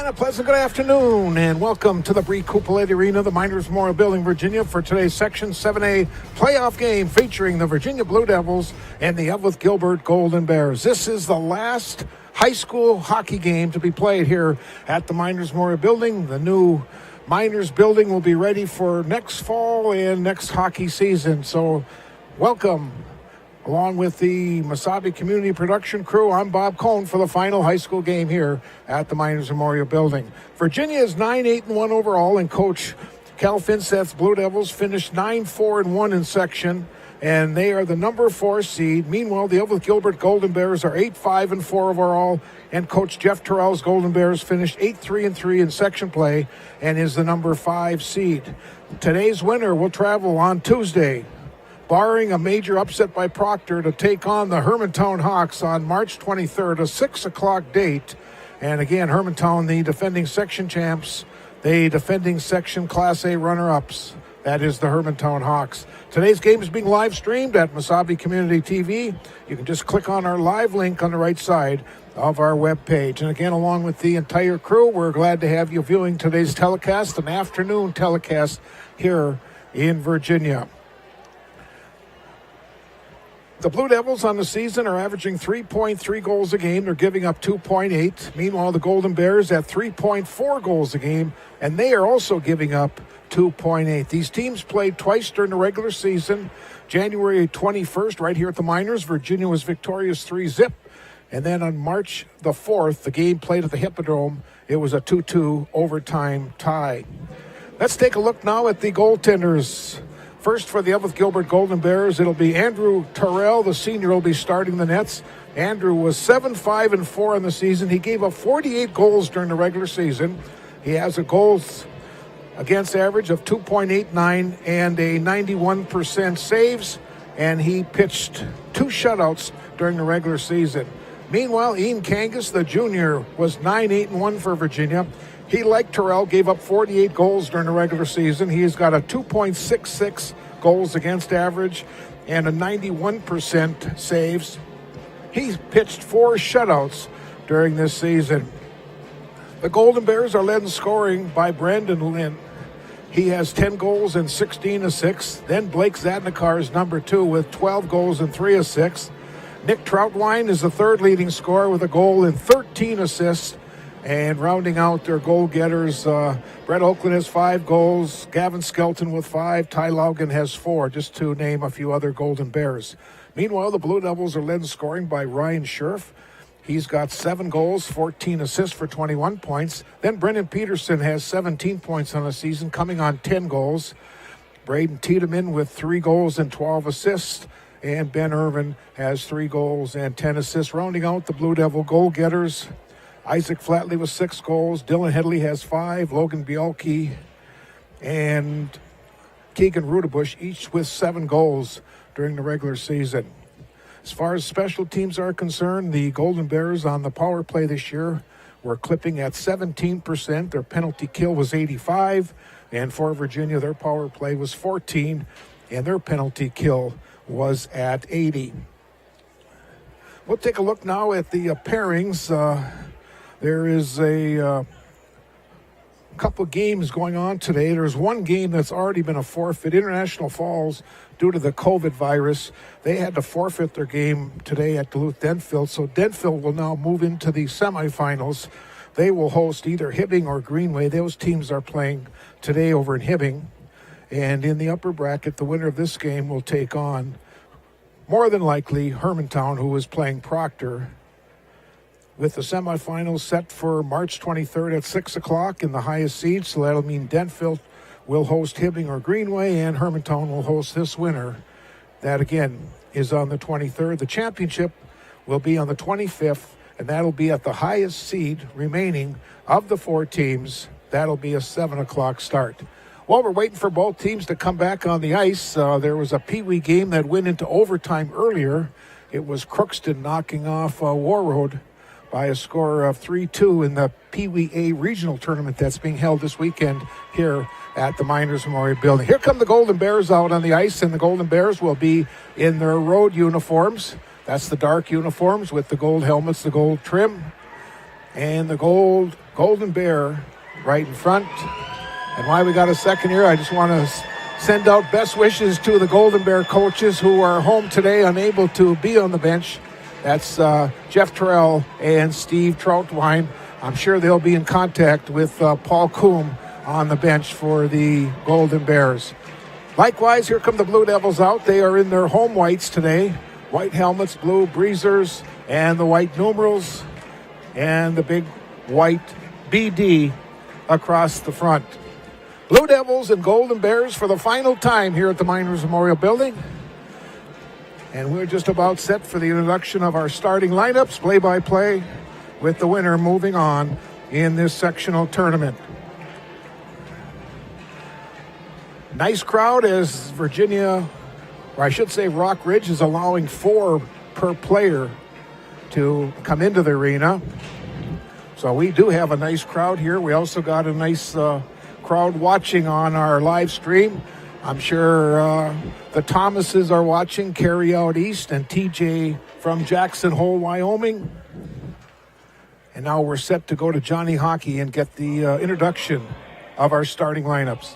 a pleasant good afternoon, and welcome to the Bree Coupolette Arena, the Miners Memorial Building, Virginia, for today's Section 7A playoff game featuring the Virginia Blue Devils and the Eveleth Gilbert Golden Bears. This is the last high school hockey game to be played here at the Miners Memorial Building. The new Miners building will be ready for next fall and next hockey season. So welcome. Along with the Mesabi Community Production crew, I'm Bob Cohn for the final high school game here at the Miners Memorial Building. Virginia is 9-8-1 overall, and Coach Cal Finseth's Blue Devils finished 9-4-1 in section, and they are the number 4 seed. Meanwhile, the Eveleth Gilbert Golden Bears are 8-5-4 overall, and Coach Jeff Terrell's Golden Bears finished 8-3-3 in section play and is the number 5 seed. Today's winner will travel on Tuesday, barring a major upset by Proctor, to take on the Hermantown Hawks on March 23rd, a 6 o'clock date. And again, Hermantown, the defending section champs, the defending section Class A runner-ups. That is the Hermantown Hawks. Today's game is being live streamed at Mesabi Community TV. You can just click on our live link on the right side of our webpage. And again, along with the entire crew, we're glad to have you viewing today's telecast, an afternoon telecast here in Virginia. The Blue Devils on the season are averaging 3.3 goals a game. They're giving up 2.8. Meanwhile, the Golden Bears at 3.4 goals a game, and they are also giving up 2.8. These teams played twice during the regular season. January 21st, right here at the Miners, Virginia was victorious 3-0. And then on March the 4th, the game played at the Hippodrome. It was a 2-2 overtime tie. Let's take a look now at the goaltenders. First, for the Eveleth Gilbert Golden Bears, it'll be Andrew Terrell, the senior, will be starting the nets. Andrew was 7-5-4 in the season. He gave up 48 goals during the regular season. He has a goals against average of 2.89 and a 91% saves, and he pitched 2 shutouts during the regular season. Meanwhile, Ian Kangas, the junior, was 9-8-1 for Virginia. He, like Terrell, gave up 48 goals during the regular season. He's got a 2.66 goals against average and a 91% saves. He's pitched 4 shutouts during this season. The Golden Bears are led in scoring by Brandon Lynn. He has 10 goals and 16 assists. Then Blake Zadnikar is number 2 with 12 goals and 3 assists. Nick Troutwine is the 3rd leading scorer with a goal and 13 assists. And rounding out their goal-getters, Brett Oakland has 5 goals, Gavin Skelton with 5, Ty Laugen has 4, just to name a few other Golden Bears. Meanwhile, the Blue Devils are led in scoring by Ryan Scherf. He's got 7 goals, 14 assists for 21 points. Then Brendan Peterson has 17 points on the season, coming on 10 goals. Braden Tiedemann with 3 goals and 12 assists. And Ben Irvin has 3 goals and 10 assists. Rounding out the Blue Devil goal-getters, Isaac Flatley with 6 goals. Dylan Headley has 5. Logan Bialke and Keegan Rudebush, each with 7 goals during the regular season. As far as special teams are concerned, the Golden Bears on the power play this year were clipping at 17%. Their penalty kill was 85. And for Virginia, their power play was 14. And their penalty kill was at 80. We'll take a look now at the pairings. There is a couple of games going on today. There's one game that's already been a forfeit. International Falls, due to the COVID virus, they had to forfeit their game today at Duluth-Denfield. So Denfield will now move into the semifinals. They will host either Hibbing or Greenway. Those teams are playing today over in Hibbing. And in the upper bracket, the winner of this game will take on, more than likely, Hermantown, who is playing Proctor, with the semifinals set for March 23rd at 6 o'clock in the highest seed. So that'll mean Denfield will host Hibbing or Greenway, and Hermantown will host this winner. That, again, is on the 23rd. The championship will be on the 25th, and that'll be at the highest seed remaining of the 4 teams. That'll be a 7 o'clock start. While we're waiting for both teams to come back on the ice, there was a Pee Wee game that went into overtime earlier. It was Crookston knocking off Warroad by a score of 3-2 in the Pee Wee A regional tournament that's being held this weekend here at the Miners Memorial Building. Here come the Golden Bears out on the ice, and the Golden Bears will be in their road uniforms. That's the dark uniforms with the gold helmets, the gold trim, and the gold Golden Bear right in front. And why we got a second here, I just want to send out best wishes to the Golden Bear coaches who are home today, unable to be on the bench. That's Jeff Terrell and Steve Troutwine. I'm sure they'll be in contact with Paul Coombe on the bench for the Golden Bears. Likewise, here come the Blue Devils out. They are in their home whites today. White helmets, blue breezers, and the white numerals, and the big white BD across the front. Blue Devils and Golden Bears for the final time here at the Miners Memorial Building. And we're just about set for the introduction of our starting lineups, play-by-play, with the winner moving on in this sectional tournament. Nice crowd as Virginia, or I should say Rock Ridge, is allowing 4 per player to come into the arena. So we do have a nice crowd here. We also got a nice crowd watching on our live stream. I'm sure the Thomases are watching, Carry Out East, and TJ from Jackson Hole, Wyoming. And now we're set to go to Johnny Hockey and get the introduction of our starting lineups.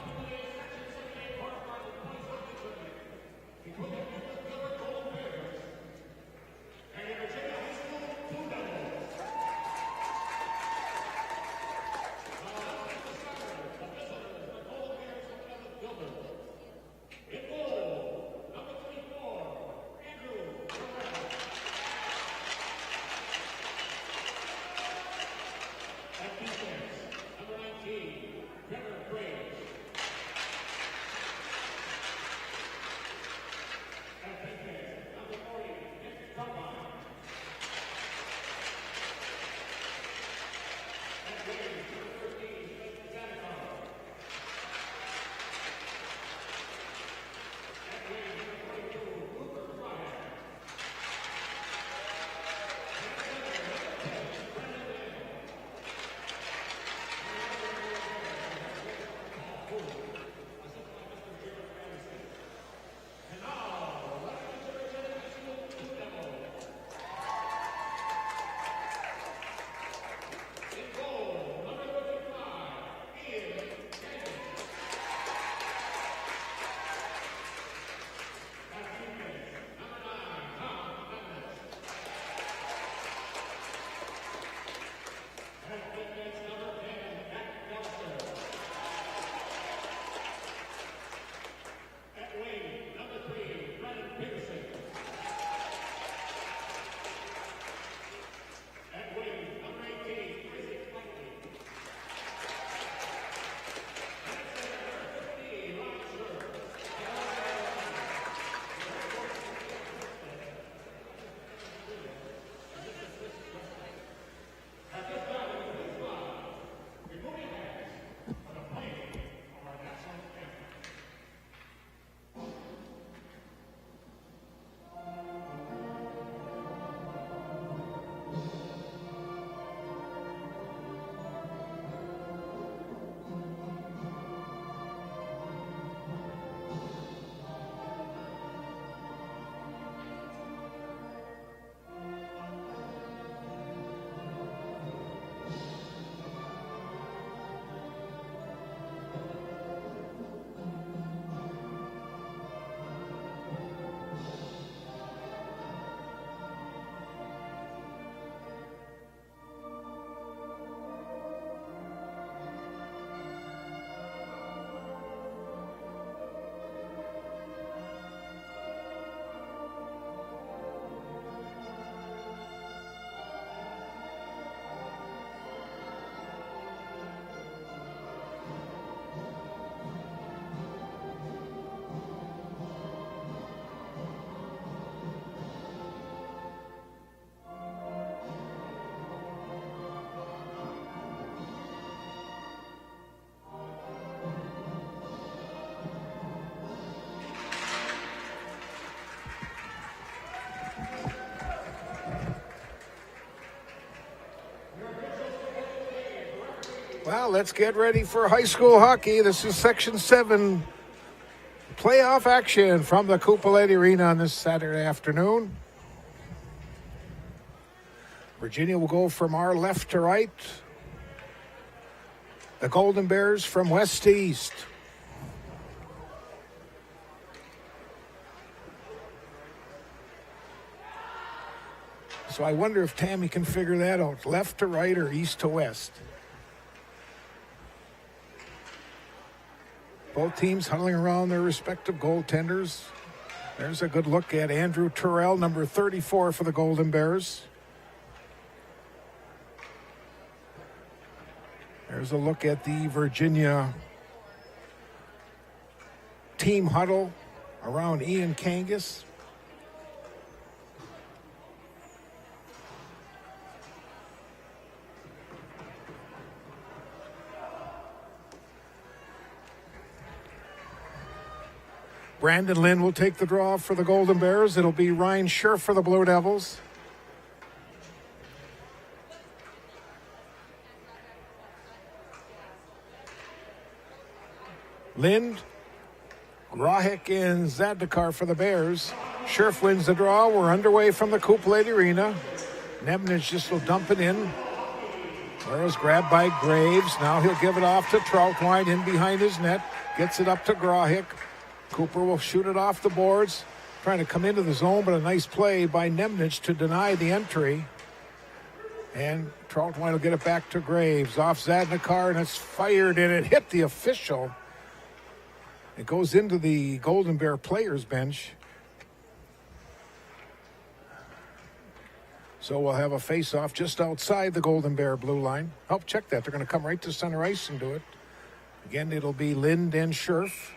Well, let's get ready for high school hockey. This is Section 7 playoff action from the Coupolette Arena on this Saturday afternoon. Virginia will go from our left to right. The Golden Bears from west to east. So I wonder if Tammy can figure that out, left to right or east to west. Both teams huddling around their respective goaltenders. There's a good look at Andrew Terrell, number 34 for the Golden Bears. There's a look at the Virginia team huddle around Ian Kangas. Brandon Lynn will take the draw for the Golden Bears. It'll be Ryan Scherf for the Blue Devils. Lind, Grahek, and Zadnikar for the Bears. Scherf wins the draw. We're underway from the Coupe Lady Arena. Nebnich just will dump it in. There's grabbed by Graves. Now he'll give it off to Troutwine in behind his net. Gets it up to Grahek. Cooper will shoot it off the boards. Trying to come into the zone, but a nice play by Nebnich to deny the entry. And Troutwine will get it back to Graves. Off Zadnikar, and it's fired, and it hit the official. It goes into the Golden Bear players bench. So we'll have a face-off just outside the Golden Bear blue line. Oh, check that. They're going to come right to center ice and do it. Again, it'll be Lind and Scherf.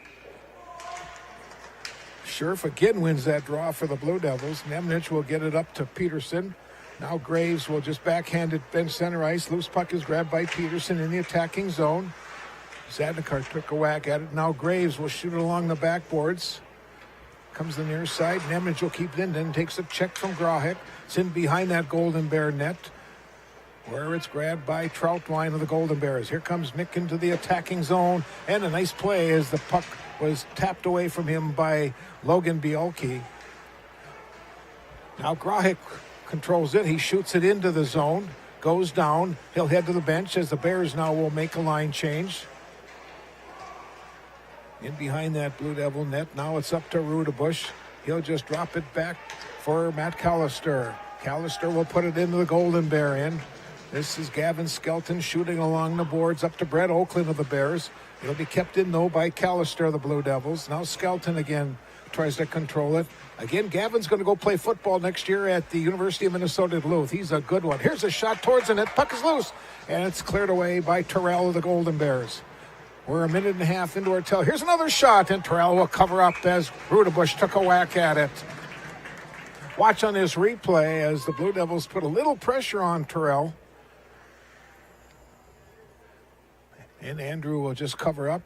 Scherf again wins that draw for the Blue Devils. Nebnich will get it up to Peterson. Now Graves will just backhand it bench center ice. Loose puck is grabbed by Peterson in the attacking zone. Zadnikar took a whack at it. Now Graves will shoot it along the backboards. Comes the near side. Nebnich will keep Linden. Takes a check from Grahek. It's in behind that Golden Bear net, where it's grabbed by Troutwine of the Golden Bears. Here comes Nick into the attacking zone. And a nice play as the puck was tapped away from him by Logan Bielke. Now Grahek controls it. He shoots it into the zone. Goes down. He'll head to the bench as the Bears now will make a line change. In behind that Blue Devil net. Now it's up to Rudebush. He'll just drop it back for Matt Callister. Callister will put it into the Golden Bear end. This is Gavin Skelton shooting along the boards up to Brett Oakland of the Bears. It'll be kept in, though, by Callister of the Blue Devils. Now Skelton again tries to control it. Again, Gavin's going to go play football next year at the University of Minnesota Duluth. He's a good one. Here's a shot towards the net. Puck is loose, and it's cleared away by Terrell of the Golden Bears. We're a minute and a half into our tell. Here's another shot, and Terrell will cover up as Rudebush took a whack at it. Watch on this replay as the Blue Devils put a little pressure on Terrell. And Andrew will just cover up.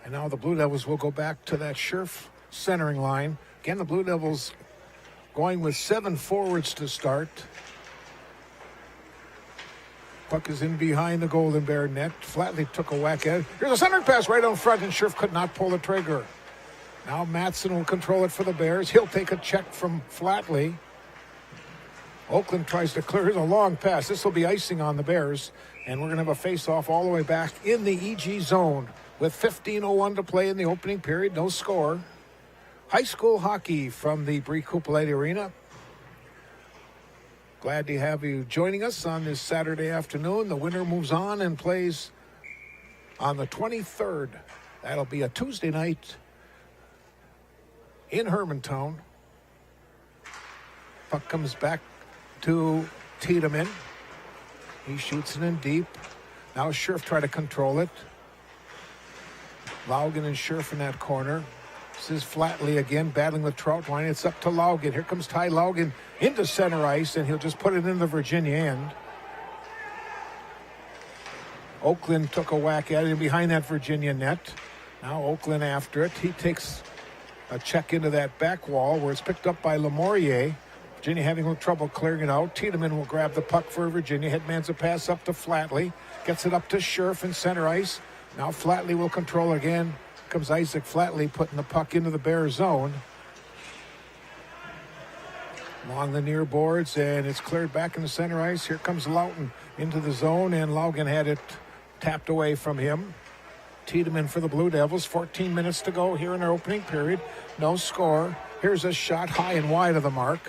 And now the Blue Devils will go back to that Scherf centering line. Again, the Blue Devils going with 7 forwards to start. Puck is in behind the Golden Bear net. Flatley took a whack at it. Here's a center pass right on front, and Scherf could not pull the trigger. Now Matson will control it for the Bears. He'll take a check from Flatley. Oakland tries to clear. Here's a long pass. This will be icing on the Bears. And we're going to have a face-off all the way back in the EG zone with 15:01 to play in the opening period. No score. High school hockey from the Brie Coupe Lady Arena. Glad to have you joining us on this Saturday afternoon. The winner moves on and plays on the 23rd. That'll be a Tuesday night in Hermantown. Puck comes back to Tiedemann. He shoots it in deep. Now Scherf try to control it. Laugen and Scherf in that corner. This is Flatley again battling with Troutwine. It's up to Laugen. Here comes Ty Laugen into center ice, and he'll just put it in the Virginia end. Oakland took a whack at it behind that Virginia net. Now Oakland after it. He takes a check into that back wall where it's picked up by Lamourier. Virginia having a little trouble clearing it out. Tiedemann will grab the puck for Virginia. Headmans a pass up to Flatley. Gets it up to Scherf in center ice. Now Flatley will control again. Comes Isaac Flatley putting the puck into the Bear zone. Along the near boards, and it's cleared back in the center ice. Here comes Loughton into the zone, and Laugen had it tapped away from him. Tiedemann for the Blue Devils. 14 minutes to go here in our opening period. No score. Here's a shot high and wide of the mark.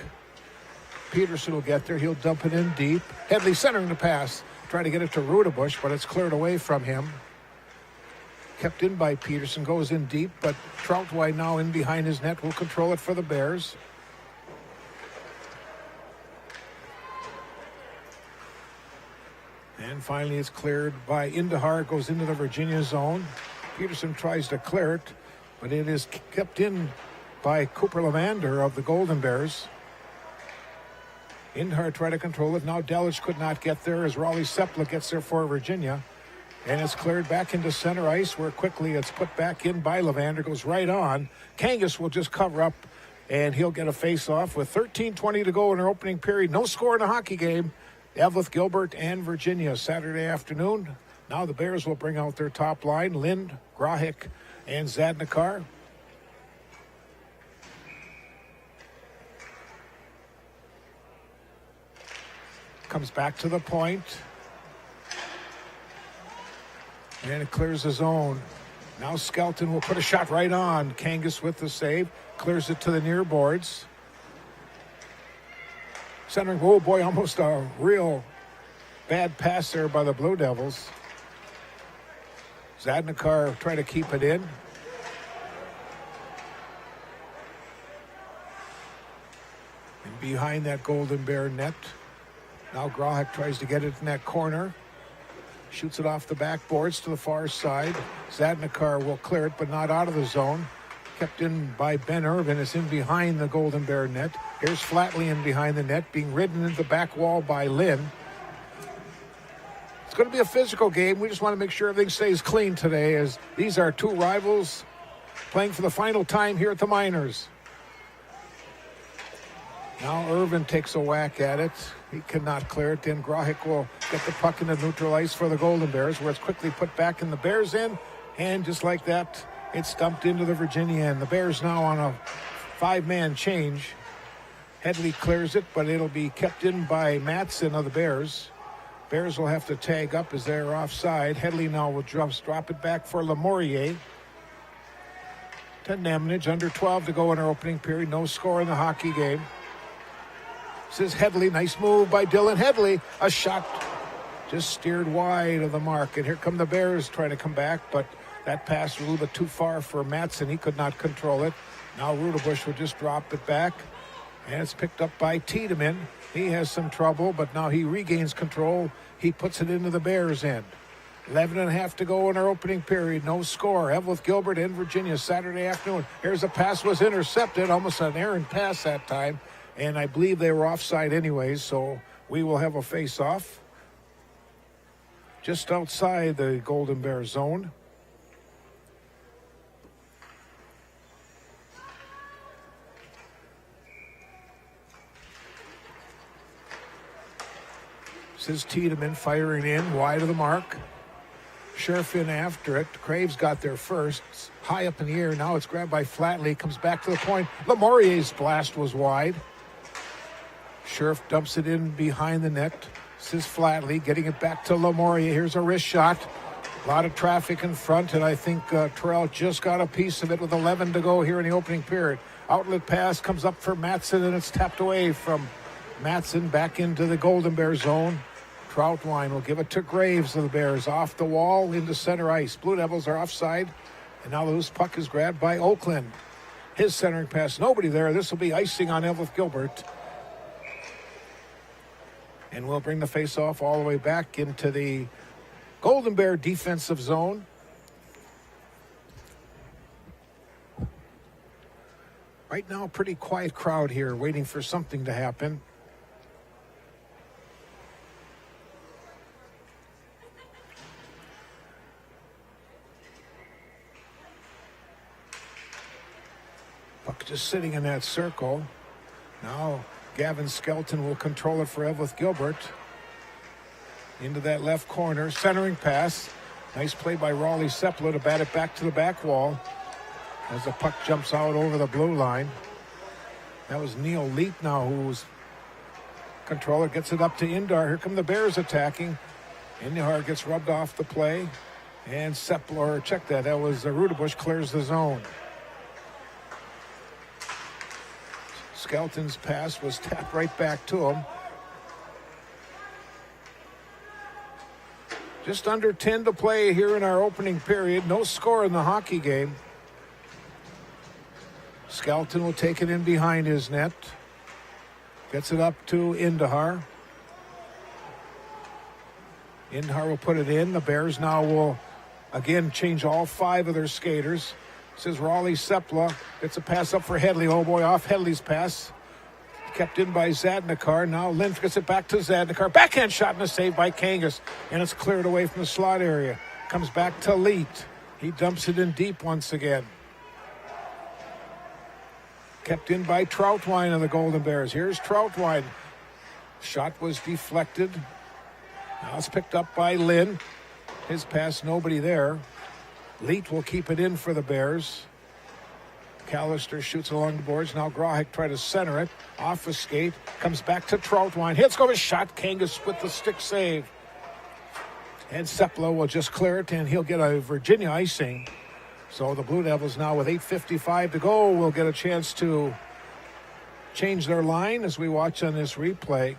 Peterson will get there. He'll dump it in deep. Hedley centering the pass. Trying to get it to Rudebush, but it's cleared away from him. Kept in by Peterson. Goes in deep, but Troutwine now in behind his net will control it for the Bears. And finally it's cleared by Indahar. Goes into the Virginia zone. Peterson tries to clear it, but it is kept in by Cooper Levander of the Golden Bears. Indahar tried to control it. Now Delich could not get there as Raleigh Sepla gets there for Virginia. And it's cleared back into center ice where quickly it's put back in by Levander. Goes right on. Kangas will just cover up and he'll get a face-off with 13:20 to go in our opening period. No score in a hockey game. Eveleth, Gilbert, and Virginia Saturday afternoon. Now the Bears will bring out their top line. Lind, Grahik, and Zadnikar. Comes back to the point. And it clears the zone. Now Skelton will put a shot right on. Kangas with the save. Clears it to the near boards. Centering, oh boy, almost a real bad pass there by the Blue Devils. Zadnikar trying to keep it in. And behind that Golden Bear net. Now Grahek tries to get it in that corner. Shoots it off the backboards to the far side. Zadnikar will clear it, but not out of the zone. Kept in by Ben Irvin. It's in behind the Golden Bear net. Here's Flatley in behind the net, being ridden into the back wall by Lynn. It's going to be a physical game. We just want to make sure everything stays clean today, as these are two rivals playing for the final time here at the Miners. Now Irvin takes a whack at it. He cannot clear it. Then Grahik will get the puck into neutral ice for the Golden Bears, where it's quickly put back in the Bears' end. And just like that, it's dumped into the Virginia end. The Bears now on a 5-man change. Hedley clears it, but it'll be kept in by Matson of the Bears. Bears will have to tag up as they're offside. Hedley now will drop it back for Lamourier. 10 Nemanich, under 12 to go in our opening period. No score in the hockey game. This is Hedley. Nice move by Dylan Hedley. A shot just steered wide of the mark. And here come the Bears trying to come back, but that pass was a little bit too far for Matson. He could not control it. Now Rudebush will just drop it back. And it's picked up by Tiedemann. He has some trouble, but now he regains control. He puts it into the Bears' end. 11.5 to go in our opening period. No score. Eveleth, Gilbert, and Virginia Saturday afternoon. Here's a pass was intercepted. Almost an errant pass that time. And I believe they were offside anyways, so we will have a face-off just outside the Golden Bear zone. This is Tiedemann firing in, wide of the mark. Sheriff in after it. Craves got there first. It's high up in the air. Now it's grabbed by Flatley. Comes back to the point. Lamourier's blast was wide. Sheriff dumps it in behind the net. This is Flatley getting it back to Lamourier. Here's a wrist shot. A lot of traffic in front, and I think Terrell just got a piece of it with 11 to go here in the opening period. Outlet pass comes up for Matson, and it's tapped away from Matson back into the Golden Bear zone. Troutwine will give it to Graves of the Bears. Off the wall into center ice. Blue Devils are offside, and now the loose puck is grabbed by Oakland. His centering pass, nobody there. This will be icing on Eveleth Gilbert. And we'll bring the face-off all the way back into the Golden Bear defensive zone. Right now, a pretty quiet crowd here waiting for something to happen. Puck just sitting in that circle. Now Gavin Skelton will control it for Eveleth Gilbert. Into that left corner. Centering pass. Nice play by Raleigh Sepla to bat it back to the back wall as the puck jumps out over the blue line. That was Neil Leet now who's controller. Gets it up to Indar. Here come the Bears attacking. Indihar gets rubbed off the play. And Sepler, check that. That was Rudebush clears the zone. Skelton's pass was tapped right back to him. Just under 10 to play here in our opening period. No score in the hockey game. Skelton will take it in behind his net. Gets it up to Indihar. Indihar will put it in. The Bears now will again change all 5 of their skaters. This is Raleigh Sepla. Gets a pass up for Hedley. Oh boy, off Hedley's pass. Kept in by Zadnikar. Now Lynch gets it back to Zadnikar. Backhand shot and a save by Kangas. And it's cleared away from the slot area. Comes back to Leet. He dumps it in deep once again. Kept in by Troutwine of the Golden Bears. Here's Troutwine. Shot was deflected. Now it's picked up by Lynn. His pass, nobody there. Leet will keep it in for the Bears. Callister shoots along the boards. Now Grahek try to center it. Off the skate. Comes back to Troutwine. Hits go his shot. Kangas with the stick save. And Seplo will just clear it, and he'll get a Virginia icing. So the Blue Devils now with 8:55 to go will get a chance to change their line as we watch on this replay.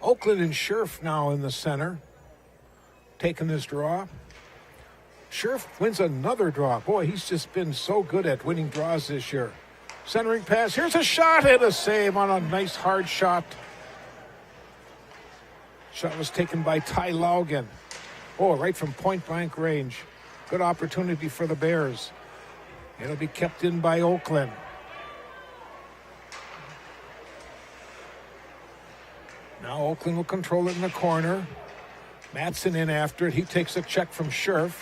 Oakland and Scherf now in the center, taking this draw. Scherf wins another draw. Boy, he's just been so good at winning draws this year. Centering pass. Here's a shot and a save on a nice hard shot. Shot was taken by Ty Laugen. Oh, right from point blank range. Good opportunity for the Bears. It'll be kept in by Oakland. Now Oakland will control it in the corner. Madsen in after it. He takes a check from Scherf.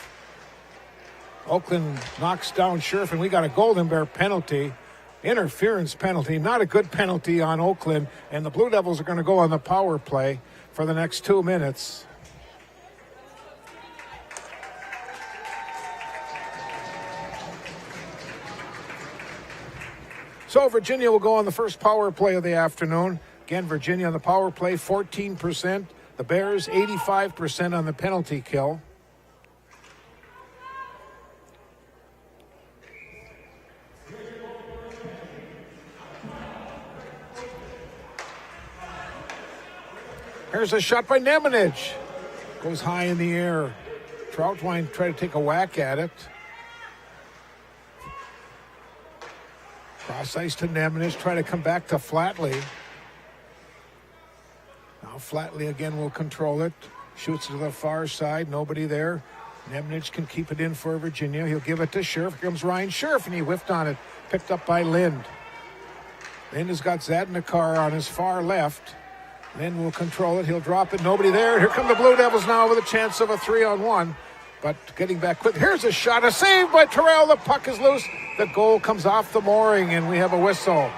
Oakland knocks down Scherf, and we got a Golden Bear penalty. Interference penalty. Not a good penalty on Oakland. And the Blue Devils are going to go on the power play for the next 2 minutes. So Virginia will go on the first power play of the afternoon. Again, Virginia on the power play, 14%. The Bears, 85% on the penalty kill. Here's a shot by Nemanich. Goes high in the air. Troutwine tried to take a whack at it. Cross ice to Nemanich. Try to come back to Flatley. Now Flatley again will control it. Shoots to the far side. Nobody there. Nemanich can keep it in for Virginia. He'll give it to Scherf. Here comes Ryan Scherf, and he whiffed on it. Picked up by Lind. Lind has got Zadnikar on his far left. Lind will control it. He'll drop it. Nobody there. Here come the Blue Devils now with a chance of a 3-on-1. But getting back quick. Here's a shot. A save by Terrell. The puck is loose. The goal comes off the mooring, and we have a whistle.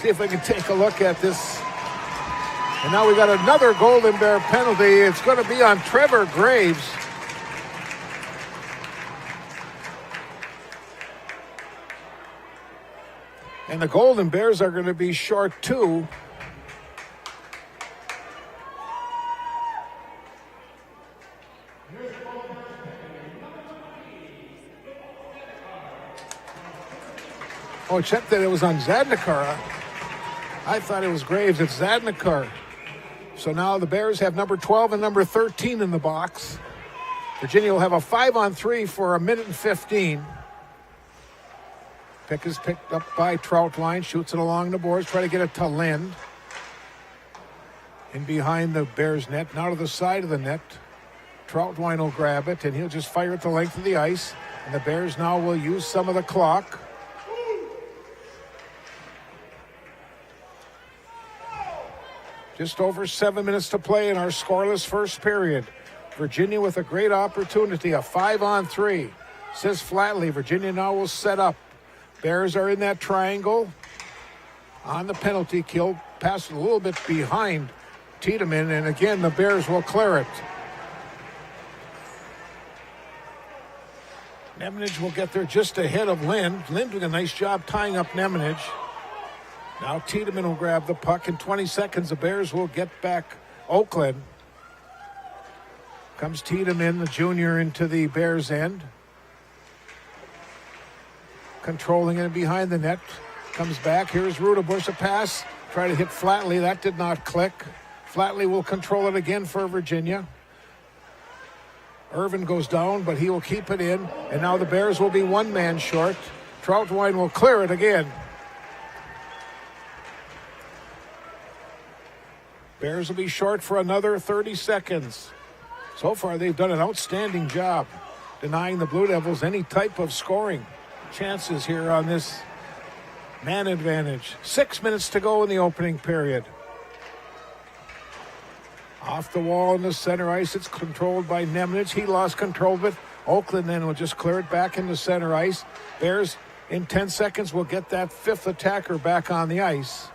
See if we can take a look at this. And now we got another Golden Bear penalty. It's going to be on Trevor Graves. And the Golden Bears are going to be short 2. Oh, check that it was on Zadnikar. I thought it was Graves. It's Zadnikar. So now the Bears have number 12 and number 13 in the box. Virginia will have a 5-on-3 for 1:15. Pick is picked up by Troutwine. Shoots it along the boards. Try to get it to Lind. In behind the Bears net. Now to the side of the net. Troutwine will grab it, and he'll just fire it the length of the ice. And the Bears now will use some of the clock. Just over 7 minutes to play in our scoreless first period. Virginia with a great opportunity, a 5-on-3. Says Flatley, Virginia now will set up. Bears are in that triangle. On the penalty kill, passed a little bit behind Tiedemann, and again the Bears will clear it. Nemanich will get there just ahead of Lind. Lind doing a nice job tying up Nemanich. Now Tiedemann will grab the puck. In 20 seconds, the Bears will get back Oakland. Comes Tiedemann, the junior, into the Bears' end. Controlling it behind the net. Comes back. Here's Rudebush, a pass. Try to hit Flatley. That did not click. Flatley will control it again for Virginia. Irvin goes down, but he will keep it in. And now the Bears will be one man short. Troutwine will clear it again. Bears will be short for another 30 seconds. So far, they've done an outstanding job denying the Blue Devils any type of scoring chances here on this man advantage. 6 minutes to go in the opening period. Off the wall in the center ice, it's controlled by Nemanich. He lost control of it. Oakland then will just clear it back into center ice. Bears in 10 seconds will get that fifth attacker back on the ice.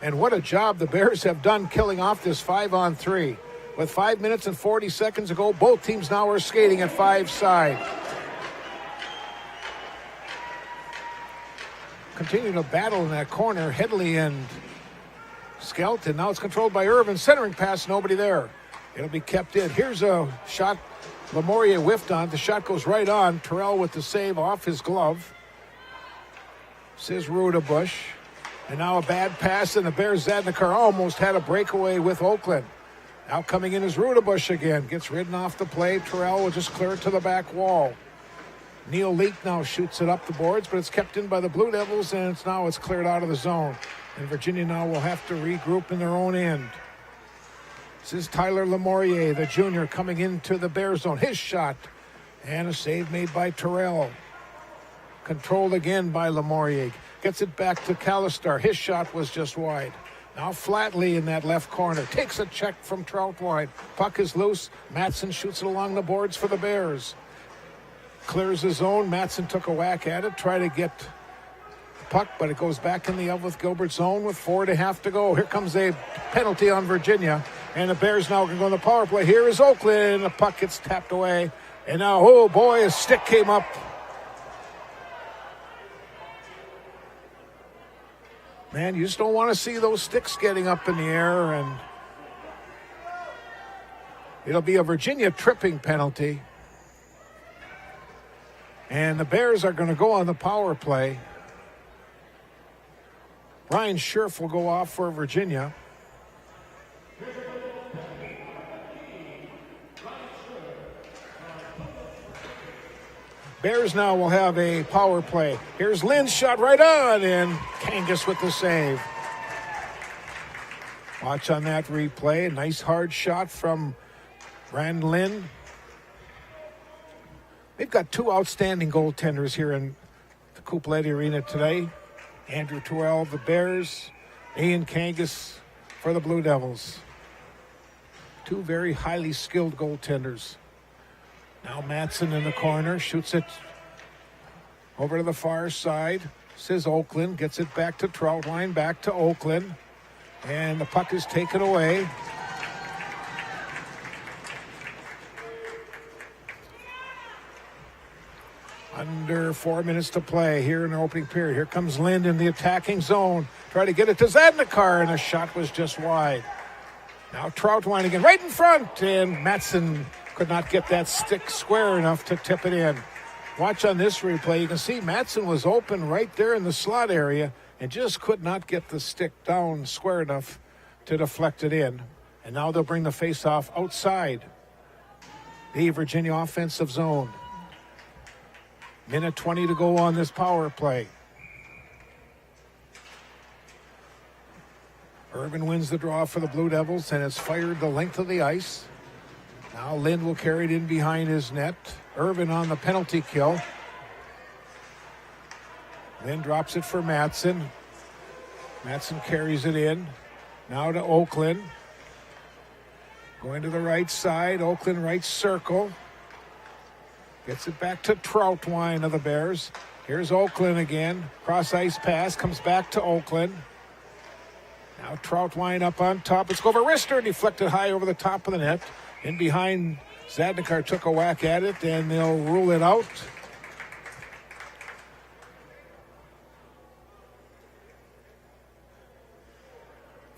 And what a job the Bears have done killing off this 5-on-3. With 5 minutes and 40 seconds to go, both teams now are skating at 5-side. Continue to battle in that corner, Headley and Skelton. Now it's controlled by Irvin. Centering pass, nobody there. It'll be kept in. Here's a shot Lamourier whiffed on. The shot goes right on. Terrell with the save off his glove. Says Rudebush. And now a bad pass, and the Bears, Zadnikar almost had a breakaway with Oakland. Now coming in is Rudebush again. Gets ridden off the play. Terrell will just clear it to the back wall. Neil Leak now shoots it up the boards, but it's kept in by the Blue Devils, and it's cleared out of the zone. And Virginia now will have to regroup in their own end. This is Tyler Lamourier, the junior, coming into the Bear zone. His shot, and a save made by Terrell. Controlled again by Lamourier. Gets it back to Callistar. His shot was just wide. Now Flatley in that left corner. Takes a check from Troutwine. Puck is loose. Matson shoots it along the boards for the Bears. Clears the zone. Matson took a whack at it. Try to get the puck, but it goes back in the Eveleth Gilbert zone with 4.5 to go. Here comes a penalty on Virginia. And the Bears now can go on the power play. Here is Oakland. The puck gets tapped away. And now, oh boy, a stick came up. Man, you just don't want to see those sticks getting up in the air, and it'll be a Virginia tripping penalty. And the Bears are going to go on the power play. Ryan Scherf will go off for Virginia. Bears now will have a power play. Here's Lynn's shot right on, and Kangas with the save. Watch on that replay. A nice hard shot from Brandon Lynn. They've got two outstanding goaltenders here in the Couplet Arena today. Andrew Terrell of the Bears, Ian Kangas for the Blue Devils. Two very highly skilled goaltenders. Now Matson in the corner, shoots it over to the far side. Says Oakland, gets it back to Troutwine, back to Oakland. And the puck is taken away. Under 4 minutes to play here in the opening period. Here comes Lind in the attacking zone. Try to get it to Zadnikar, and the shot was just wide. Now Troutwine again, right in front, and Matson could not get that stick square enough to tip it in. Watch on this replay. You can see Matson was open right there in the slot area and just could not get the stick down square enough to deflect it in. And now they'll bring the face-off outside the Virginia offensive zone. Minute 20 to go on this power play. Irvin wins the draw for the Blue Devils and has fired the length of the ice. Now Lind will carry it in behind his net. Irvin on the penalty kill. Lind drops it for Matson. Matson carries it in. Now to Oakland. Going to the right side. Oakland right circle. Gets it back to Troutwine of the Bears. Here's Oakland again. Cross ice pass. Comes back to Oakland. Now Troutwine up on top. Let's go over wrister. Deflected high over the top of the net. In behind, Zadnikar took a whack at it, and they'll rule it out.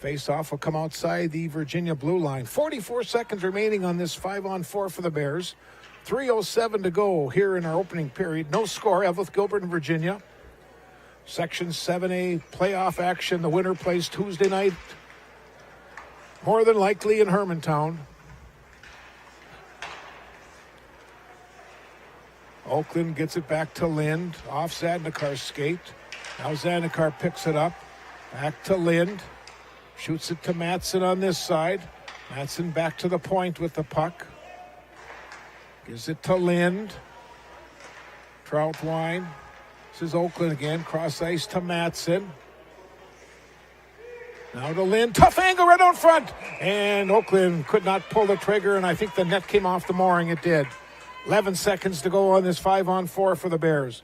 Face-off will come outside the Virginia blue line. 44 seconds remaining on this 5-on-4 for the Bears. 3:07 to go here in our opening period. No score. Eveleth, Gilbert, and Virginia. Section 7A playoff action. The winner plays Tuesday night, more than likely in Hermantown. Oakland gets it back to Lind. Off Zadnikar's skate. Now Zadnikar picks it up. Back to Lind. Shoots it to Matson on this side. Matson back to the point with the puck. Gives it to Lind. Troutwine. This is Oakland again. Cross ice to Matson. Now to Lind. Tough angle right out front. And Oakland could not pull the trigger, and I think the net came off the mooring. It did. 11 seconds to go on this 5-on-4 for the Bears.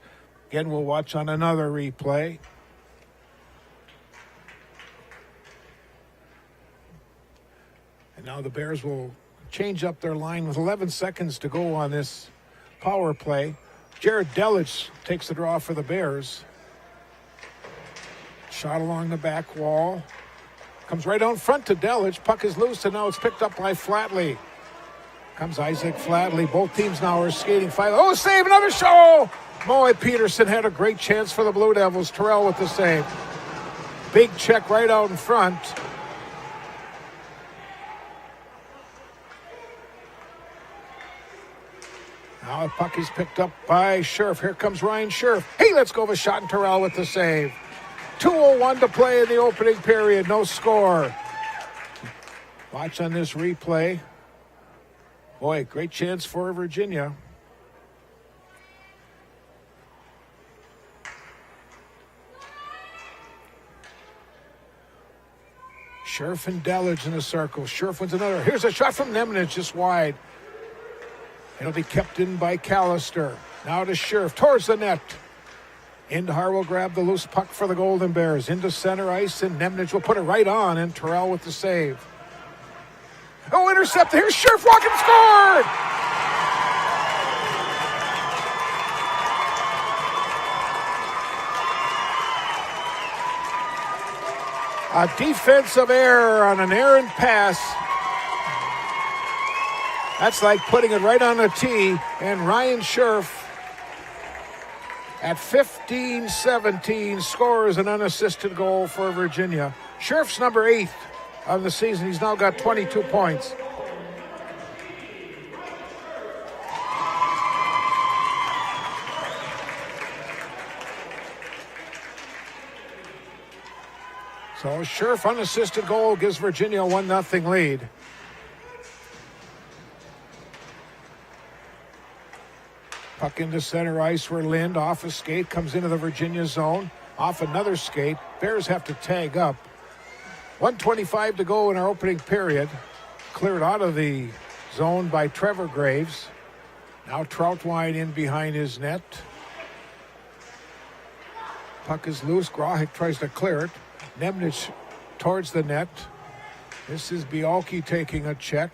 Again, we'll watch on another replay. And now the Bears will change up their line with 11 seconds to go on this power play. Jared Delich takes the draw for the Bears. Shot along the back wall. Comes right out front to Delich. Puck is loose, and now it's picked up by Flatley. Comes Isaac Flatley. Both teams now are skating 5. Oh, save, another show! Moe Peterson had a great chance for the Blue Devils. Terrell with the save. Big check right out in front. Now the puck is picked up by Scherf. Here comes Ryan Scherf. Hey, let's go with a shot, and Terrell with the save. 2:01 to play in the opening period. No score. Watch on this replay. Boy, great chance for Virginia. Scherf and Delich in a circle. Scherf wins another. Here's a shot from Nemanja, just wide. It'll be kept in by Callister. Now to Scherf, towards the net. Indhar will grab the loose puck for the Golden Bears. Into center ice, and Nemanja will put it right on, and Terrell with the save. Oh, intercepted. Here's Scherf walking, scored! A defensive error on an errant pass. That's like putting it right on a tee, and Ryan Scherf at 15-17 scores an unassisted goal for Virginia. Scherf's number 8 of the season. He's now got 22 points. So Scherf unassisted goal gives Virginia a 1-0 lead. Puck into center ice where Lind off a skate comes into the Virginia zone. Off another skate. Bears have to tag up. 1:25 to go in our opening period. Cleared out of the zone by Trevor Graves. Now Troutwine in behind his net. Puck is loose. Grahek tries to clear it. Nemanja towards the net. This is Bialke taking a check.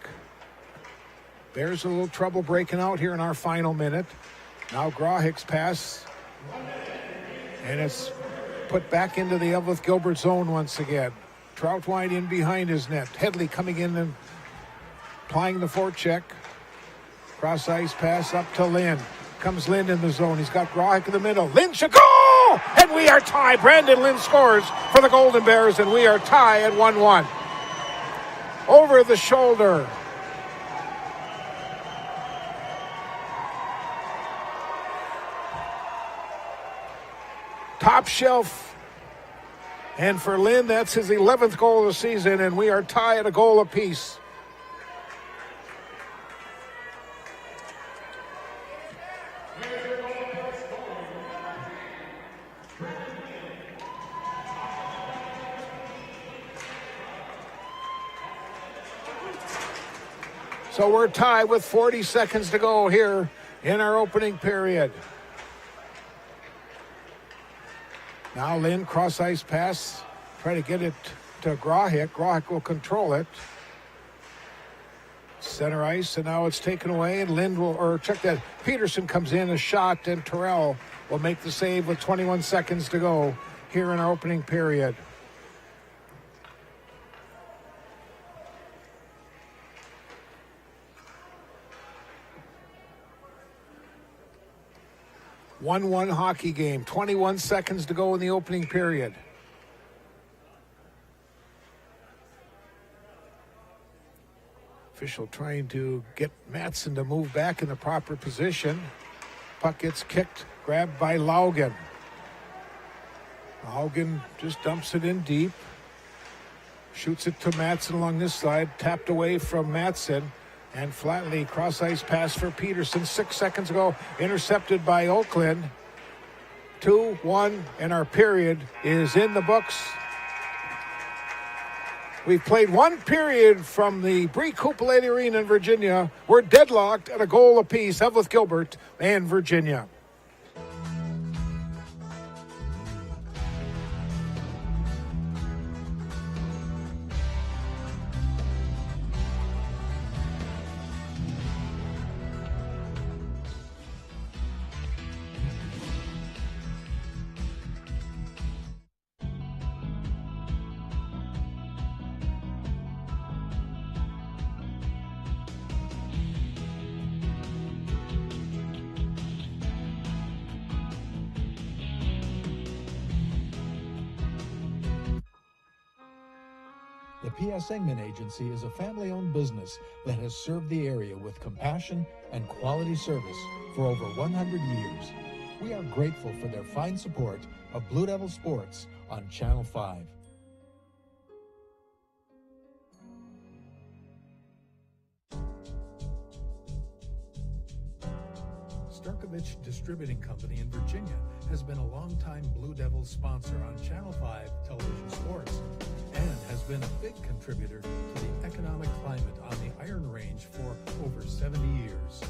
Bears a little trouble breaking out here in our final minute. Now Grahek's pass. And it's put back into the Eveleth Gilbert zone once again. Troutwine in behind his net. Headley coming in and applying the forecheck. Cross ice pass up to Lind. Comes Lind in the zone. He's got Grahek in the middle. Lind should go! And we are tied. Brandon Lind scores for the Golden Bears, and we are tied at 1-1. Over the shoulder. Top shelf. And for Lind, that's his 11th goal of the season, and we are tied at a goal apiece. So we're tied with 40 seconds to go here in our opening period. Now Lind, cross ice pass, try to get it to Grahek. Grahek will control it. Center ice, and now it's taken away, and Lind will, or check that, Peterson comes in, a shot, and Terrell will make the save with 21 seconds to go here in our opening period. 1-1 hockey game. 21 seconds to go in the opening period. Official trying to get Matson to move back in the proper position. Puck gets kicked, grabbed by Laugen. Laugen just dumps it in deep. Shoots it to Matson along this side. Tapped away from Matson. And flatly, cross-ice pass for Peterson. 6 seconds ago, intercepted by Oakland. 2-1, and our period is in the books. We've played one period from the Brie-Coupolete Arena in Virginia. We're deadlocked at a goal apiece. Eveleth, Gilbert, and Virginia. The P.S. Engman Agency is a family-owned business that has served the area with compassion and quality service for over 100 years. We are grateful for their fine support of Blue Devil Sports on Channel 5. Starkovich Distributing Company in Virginia has been a longtime Blue Devils sponsor on Channel 5 television sports and has been a big contributor to the economic climate on the Iron Range for over 70 years.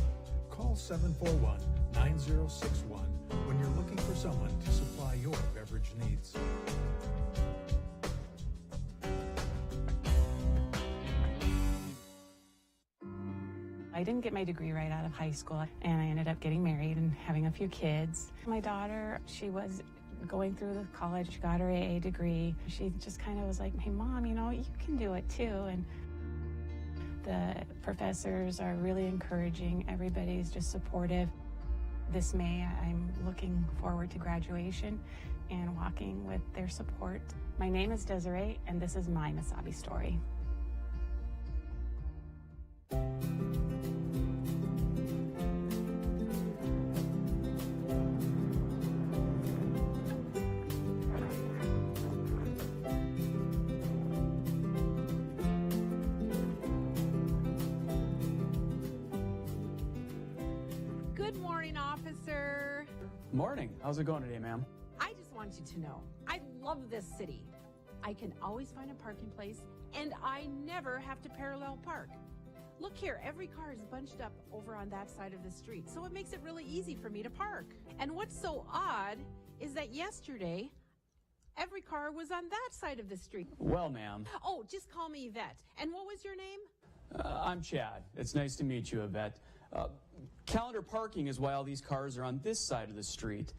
Call 741-9061 when you're looking for someone to supply your beverage needs. I didn't get my degree right out of high school, and I ended up getting married and having a few kids. My daughter, she was going through the college, she got her AA degree. She just kind of was like, hey, Mom, you know, you can do it too. And the professors are really encouraging. Everybody's just supportive. This May, I'm looking forward to graduation and walking with their support. My name is Desiree, and this is my Mesabi story. Good morning, officer. Morning. How's it going today, ma'am? I just want you to know, I love this city. I can always find a parking place, and I never have to parallel park. Look here, every car is bunched up over on that side of the street, so it makes it really easy for me to park. And what's so odd is that yesterday, every car was on that side of the street. Well, ma'am. Oh, just call me Yvette. And what was your name? I'm Chad. It's nice to meet you, Yvette. Calendar parking is why all these cars are on this side of the street.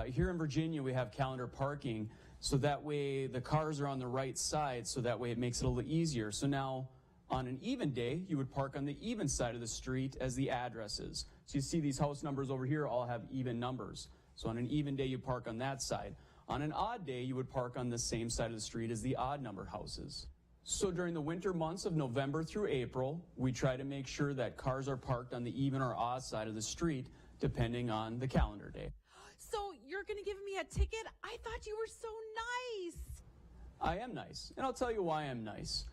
Here in Virginia, we have calendar parking, so that way the cars are on the right side, so that way it makes it a little easier. So now, on an even day, you would park on the even side of the street as the addresses. So you see these house numbers over here all have even numbers. So on an even day, you park on that side. On an odd day, you would park on the same side of the street as the odd number houses. So during the winter months of November through April, we try to make sure that cars are parked on the even or odd side of the street, depending on the calendar day. So you're going to give me a ticket? I thought you were so nice. I am nice, and I'll tell you why I'm nice.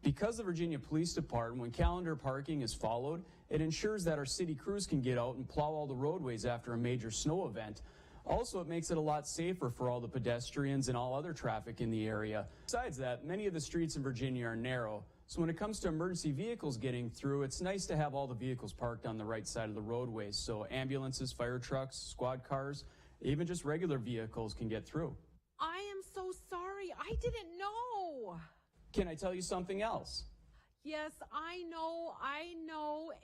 Because the Virginia Police Department, when calendar parking is followed, it ensures that our city crews can get out and plow all the roadways after a major snow event. Also, it makes it a lot safer for all the pedestrians and all other traffic in the area. Besides that, many of the streets in Virginia are narrow, so when it comes to emergency vehicles getting through, it's nice to have all the vehicles parked on the right side of the roadways, so ambulances, fire trucks, squad cars, even just regular vehicles can get through. I am so sorry. I didn't know. Can I tell you something else? Yes, I know.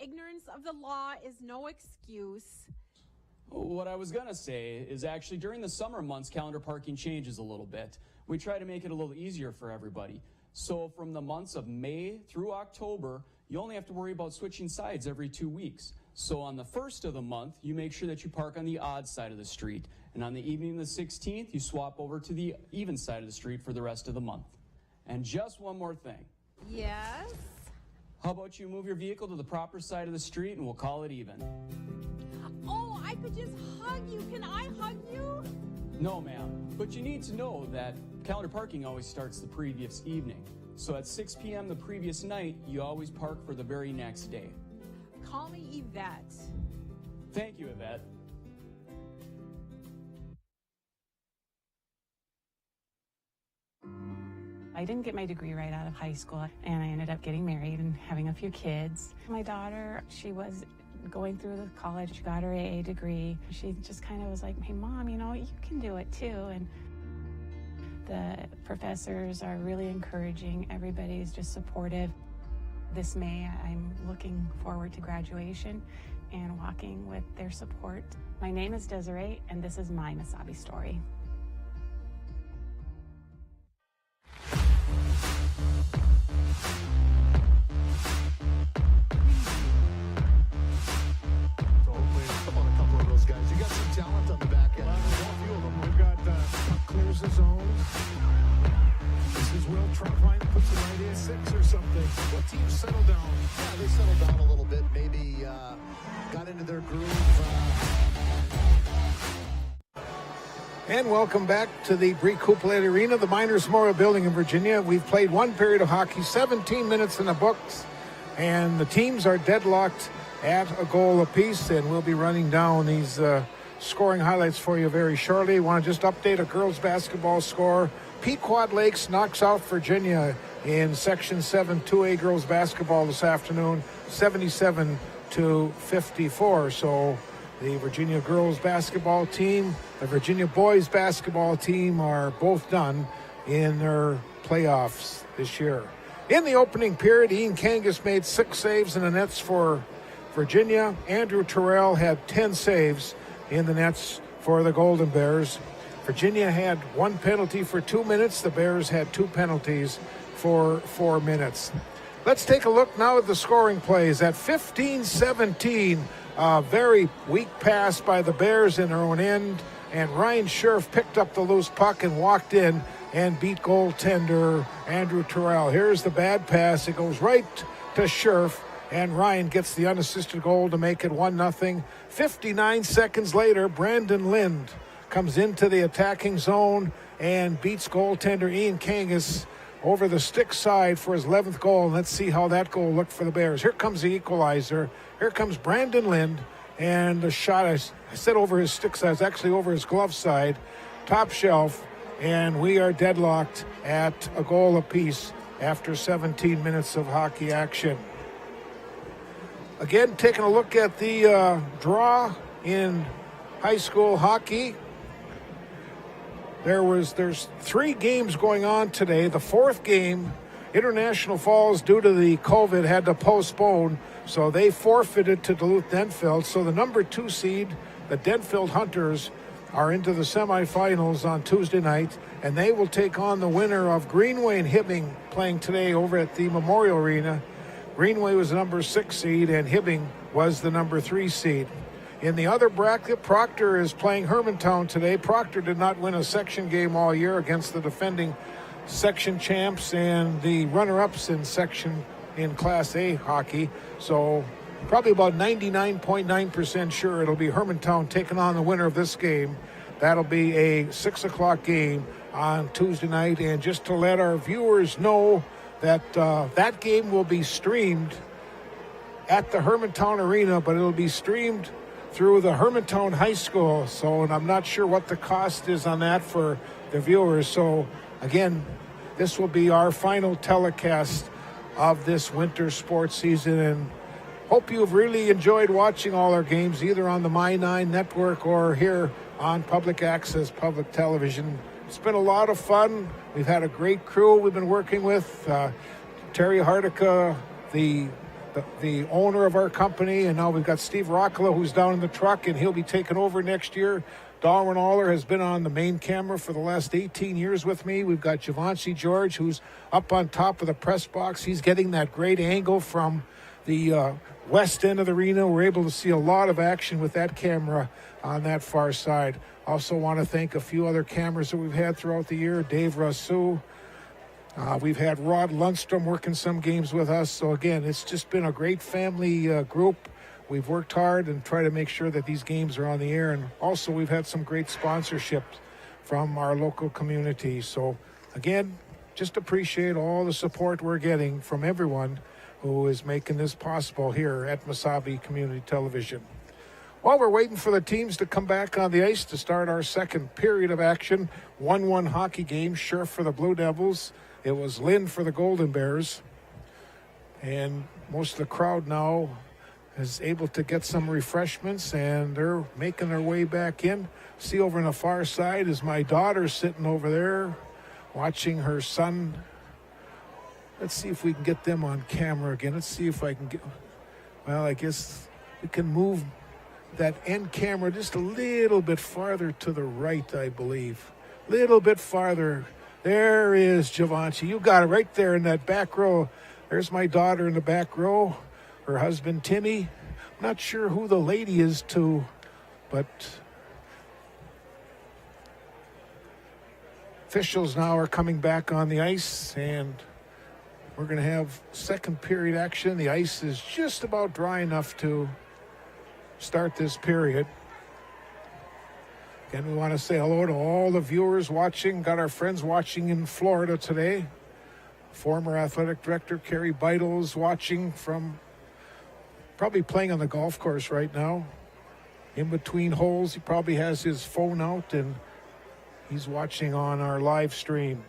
Ignorance of the law is no excuse. What I was going to say is actually during the summer months, calendar parking changes a little bit. We try to make it a little easier for everybody. So from the months of May through October, you only have to worry about switching sides every 2 weeks. So on the first of the month, you make sure that you park on the odd side of the street. And on the evening of the 16th, you swap over to the even side of the street for the rest of the month. And just one more thing. Yes? How about you move your vehicle to the proper side of the street and we'll call it even? Oh, I could just hug you. Can I hug you? No, ma'am. But you need to know that calendar parking always starts the previous evening. So at 6 p.m. the previous night, you always park for the very next day. Call me Yvette. Thank you, Eveleth. I didn't get my degree right out of high school, and I ended up getting married and having a few kids. My daughter, she was going through the college, she got her AA degree. She just kind of was like, hey, Mom, you can do it too. And the professors are really encouraging. Everybody's just supportive. This May, I'm looking forward to graduation and walking with their support. My name is Desiree, and this is my Mesabi story. So hopefully, come on, a couple of those guys. You got some talent on the back end. A few of them. We've got puck clears the zone. This is Will Trunkline puts it right in 6 or something. What team settled down? Yeah, they settled down a little bit. Maybe got into their groove. And welcome back to the Brie-Couplet Arena, the Miners Memorial Building in Virginia. We've played one period of hockey, 17 minutes in the books, and the teams are deadlocked at a goal apiece, and we'll be running down these scoring highlights for you very shortly. I want to just update a girls basketball score. Pequot Lakes knocks out Virginia in Section 7 2A girls basketball this afternoon, 77-54. So the Virginia girls basketball team, the Virginia boys basketball team are both done in their playoffs this year. In the opening period, Ian Kangas made 6 saves in the nets for Virginia. Andrew Terrell had 10 saves in the nets for the Golden Bears. Virginia had 1 penalty for 2 minutes. The Bears had 2 penalties for 4 minutes. Let's take a look now at the scoring plays. At 15-17, a very weak pass by the Bears in their own end, and Ryan Scherf picked up the loose puck and walked in and beat goaltender Andrew Terrell. Here's the bad pass. It goes right to Scherf, and Ryan gets the unassisted goal to make it 1-0. 59 seconds later, Brandon Lind comes into the attacking zone and beats goaltender Ian Kangas over the stick side for his 11th goal. And let's see how that goal looked for the Bears. Here comes the equalizer. Here comes Brandon Lind, and the shot, I said over his stick side, it's actually over his glove side, top shelf, and we are deadlocked at a goal apiece after 17 minutes of hockey action. Again, taking a look at the draw in high school hockey. There's 3 games going on today. The 4th game, International Falls, due to the COVID, had to postpone, so they forfeited to Duluth-Denfeld. So the number 2 seed, the Denfeld Hunters, are into the semifinals on Tuesday night, and they will take on the winner of Greenway and Hibbing, playing today over at the Memorial Arena. Greenway was the number 6 seed, and Hibbing was the number 3 seed. In the other bracket, Proctor is playing Hermantown today. Proctor did not win a section game all year against the defending section champs and the runner-ups in section in Class A hockey. So probably about 99.9% sure it'll be Hermantown taking on the winner of this game. That'll be a 6 o'clock game on Tuesday night. And just to let our viewers know that that game will be streamed at the Hermantown Arena, but it'll be streamed through the Hermantown High School. So, and I'm not sure what the cost is on that for the viewers. So again, this will be our final telecast of this winter sports season, and hope you've really enjoyed watching all our games, either on the My9 network or here on public access, public television. It's been a lot of fun. We've had a great crew we've been working with. Terry Hardica, the owner of our company, and now we've got Steve Rockala, who's down in the truck, and he'll be taking over next year. Darwin Aller has been on the main camera for the last 18 years with me. We've got Javanci George, who's up on top of the press box. He's getting that great angle from the west end of the arena. We're able to see a lot of action with that camera on that far side. Also want to thank a few other cameras that we've had throughout the year. Dave Rassou. We've had Rod Lundstrom working some games with us. So again, it's just been a great family group. We've worked hard and try to make sure that these games are on the air. And also we've had some great sponsorships from our local community. So again, just appreciate all the support we're getting from everyone who is making this possible here at Mesabi Community Television. While we're waiting for the teams to come back on the ice to start our second period of action, 1-1 hockey game, Sheriff for the Blue Devils. It was Lynn for the Golden Bears. And most of the crowd now is able to get some refreshments, and they're making their way back in. See over on the far side is my daughter sitting over there watching her son. Let's see if we can get them on camera again. Let's see if I can get, well, I guess we can move that end camera just a little bit farther to the right, I believe. Little bit farther. There is Givenchy. You got it right there in that back row. There's my daughter in the back row. Her husband, Timmy. I'm not sure who the lady is to, but officials now are coming back on the ice, and we're going to have second period action. The ice is just about dry enough to start this period. Again, we want to say hello to all the viewers watching. Got our friends watching in Florida today. Former athletic director Kerry Beidle's watching from probably playing on the golf course right now. In between holes, he probably has his phone out and he's watching on our live stream.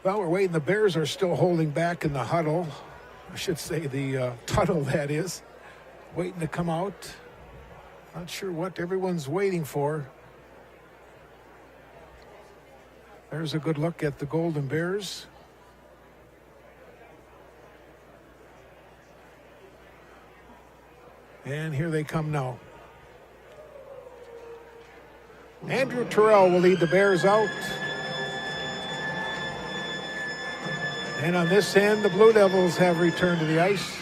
Well, we're waiting. The Bears are still holding back in the huddle. I should say the tunnel, that is. Waiting to come out. Not sure what everyone's waiting for. There's a good look at the Golden Bears. And here they come now. Andrew Terrell will lead the Bears out. And on this end, the Blue Devils have returned to the ice.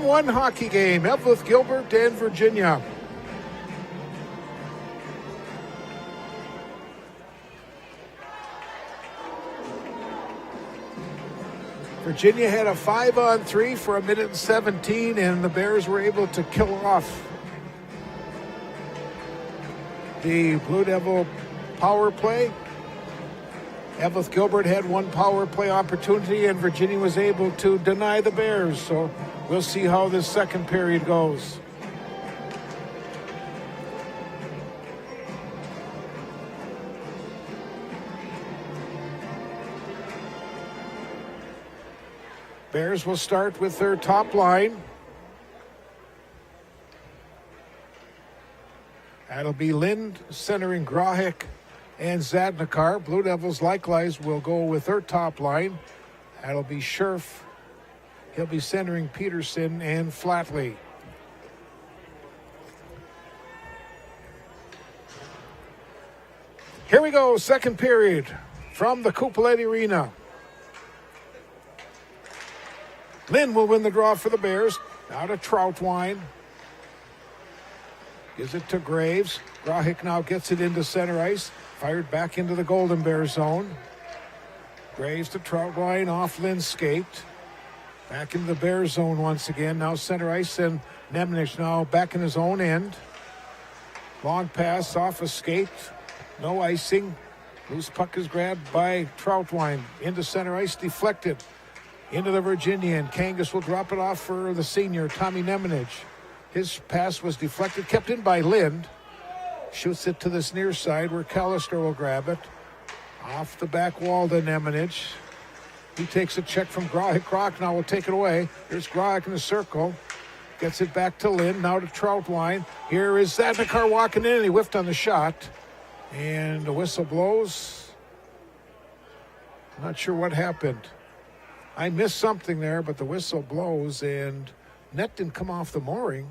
One hockey game, Eveleth, Gilbert, and Virginia. Virginia had a 5-on-3 for 1:17, and the Bears were able to kill off the Blue Devil power play. Eveleth Gilbert had one power play opportunity, and Virginia was able to deny the Bears. So we'll see how this second period goes. Bears will start with their top line. That'll be Lind centering Grahek and Zadnikar. Blue Devils likewise will go with their top line. That'll be Scherf. He'll be centering Peterson and Flatley. Here we go, second period from the Cupoletti Arena. Lynn will win the draw for the Bears. Now to Troutwine. Gives it to Graves. Grahek now gets it into center ice. Fired back into the Golden Bear zone. Graves to Troutwine off Lynn's skate. Back into the Bear zone once again. Now center ice, and Nemnich now back in his own end. Long pass off a skate. No icing. Loose puck is grabbed by Troutwine. Into center ice, deflected. Into the Virginian. Kangas will drop it off for the senior, Tommy Nemanich. His pass was deflected, kept in by Lind. Shoots it to this near side where Callister will grab it. Off the back wall to Nemanich. He takes a check from Grahek. Grahek now will take it away. Here's Grahek in the circle. Gets it back to Lind. Now to Troutwine. Here is Zadnikar walking in, and he whiffed on the shot. And the whistle blows. Not sure what happened. I missed something there, but the whistle blows and net didn't come off the mooring.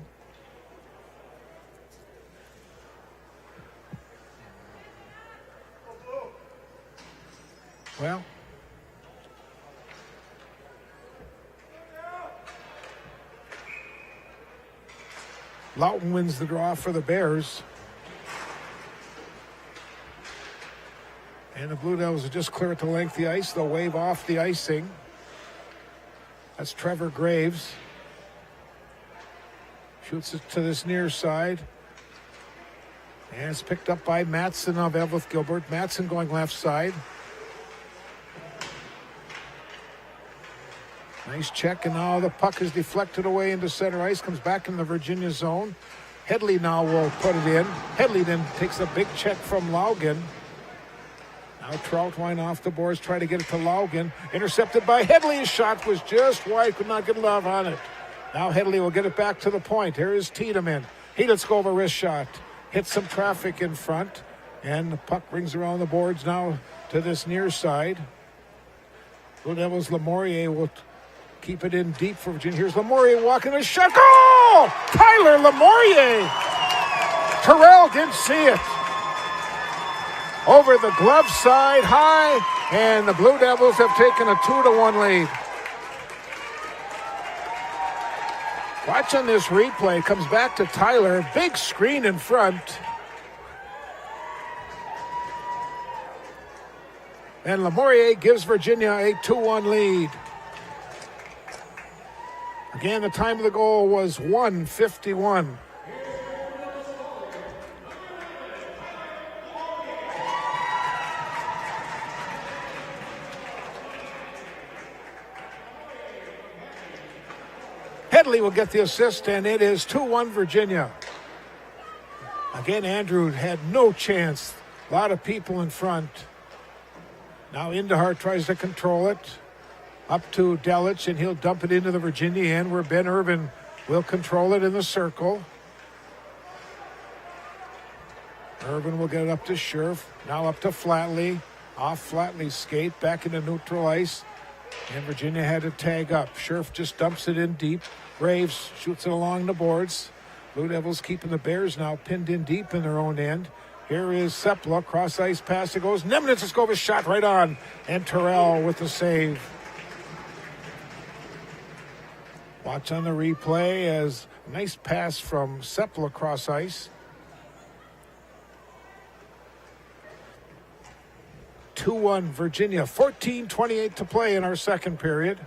Well, Loughton wins the draw for the Bears. And the Blue Devils will just clear it to length the ice. They'll wave off the icing. That's Trevor Graves. Shoots it to this near side. And it's picked up by Matson of Eveleth Gilbert. Matson going left side. Nice check, and now the puck is deflected away into center ice. Comes back in the Virginia zone. Headley now will put it in. Headley then takes a big check from Laugen. Now Troutwine off the boards, try to get it to Laugen. Intercepted by Headley. His shot was just wide, could not get love on it. Now Headley will get it back to the point. Here is Tiedemann. He lets go of a wrist shot. Hits some traffic in front. And the puck rings around the boards now to this near side. Blue Devils Lamourier will keep it in deep for Virginia. Here's Lamourier walking a shot. Goal! Tyler Lamourier! Terrell didn't see it. Over the glove side, high, and the Blue Devils have taken a 2-1 lead. Watch on this replay. Comes back to Tyler. Big screen in front. And Lamourier gives Virginia a 2-1 lead. Again, the time of the goal was 1:51. Headley will get the assist, and it is 2-1 Virginia. Again, Andrew had no chance. A lot of people in front. Now Indahar tries to control it. Up to Delich, and he'll dump it into the Virginia end where Ben Irvin will control it in the circle. Irvin will get it up to Scherf. Now up to Flatley. Off Flatley's skate, back into neutral ice. And Virginia had to tag up. Scherf just dumps it in deep. Graves shoots it along the boards. Blue Devils keeping the Bears now pinned in deep in their own end. Here is Sepla. Cross ice pass. It goes. Nemnitz shot right on. And Terrell with the save. Watch on the replay as a nice pass from Sepla across ice. 2-1 Virginia. 14:28 to play in our second period.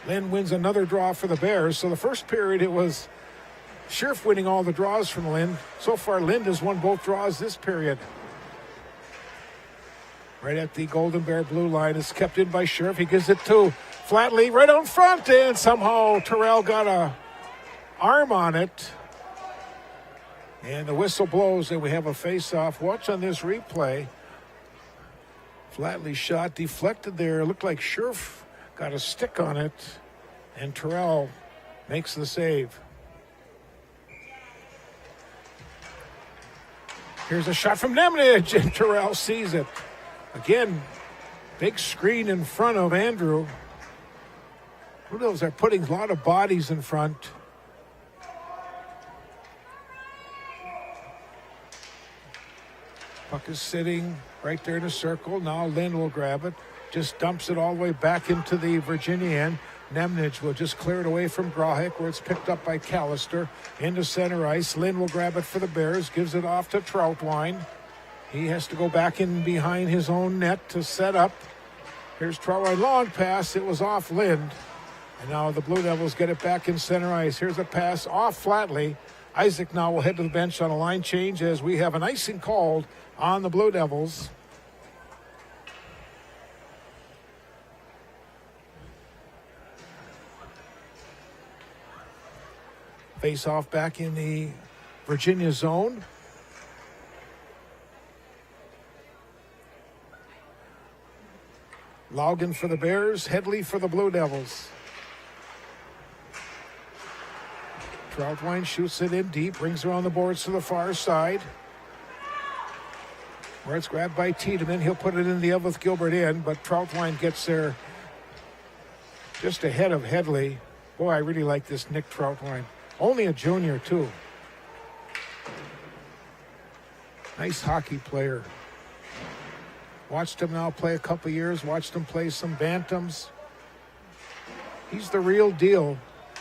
Lynn wins another draw for the Bears. So the first period it was Scherf winning all the draws from Lynn. So far Lynn has won both draws this period. Right at the Golden Bear blue line. It's kept in by Scherf. He gives it to Flatley right out front, and somehow Terrell got a arm on it. And the whistle blows, and we have a face-off. Watch on this replay. Flatley's shot deflected there. It looked like Scherf got a stick on it, and Terrell makes the save. Here's a shot from Nemnitz, and Terrell sees it. Again, big screen in front of Andrew. Blue Devils are putting a lot of bodies in front. Puck is sitting right there in a circle. Now Lynn will grab it. Just dumps it all the way back into the Virginia end. Nemnitz will just clear it away from Grahek, where it's picked up by Callister. Into center ice. Lynn will grab it for the Bears. Gives it off to Troutwine. He has to go back in behind his own net to set up. Here's Troutwine. Long pass. It was off Lind. And now the Blue Devils get it back in center ice. Here's a pass off Flatley. Isaac now will head to the bench on a line change as we have an icing called on the Blue Devils. Face off back in the Virginia zone. Laugen for the Bears, Headley for the Blue Devils. Troutwine shoots it in deep, brings around the boards to the far side. where it's grabbed by Tiedemann. He'll put it in the Eveleth Gilbert end, but Troutwine gets there just ahead of Headley. Boy, I really like this Nick Troutwine. Only a junior, too. Nice hockey player. Watched him now play a couple years. Watched him play some bantams. He's the real deal.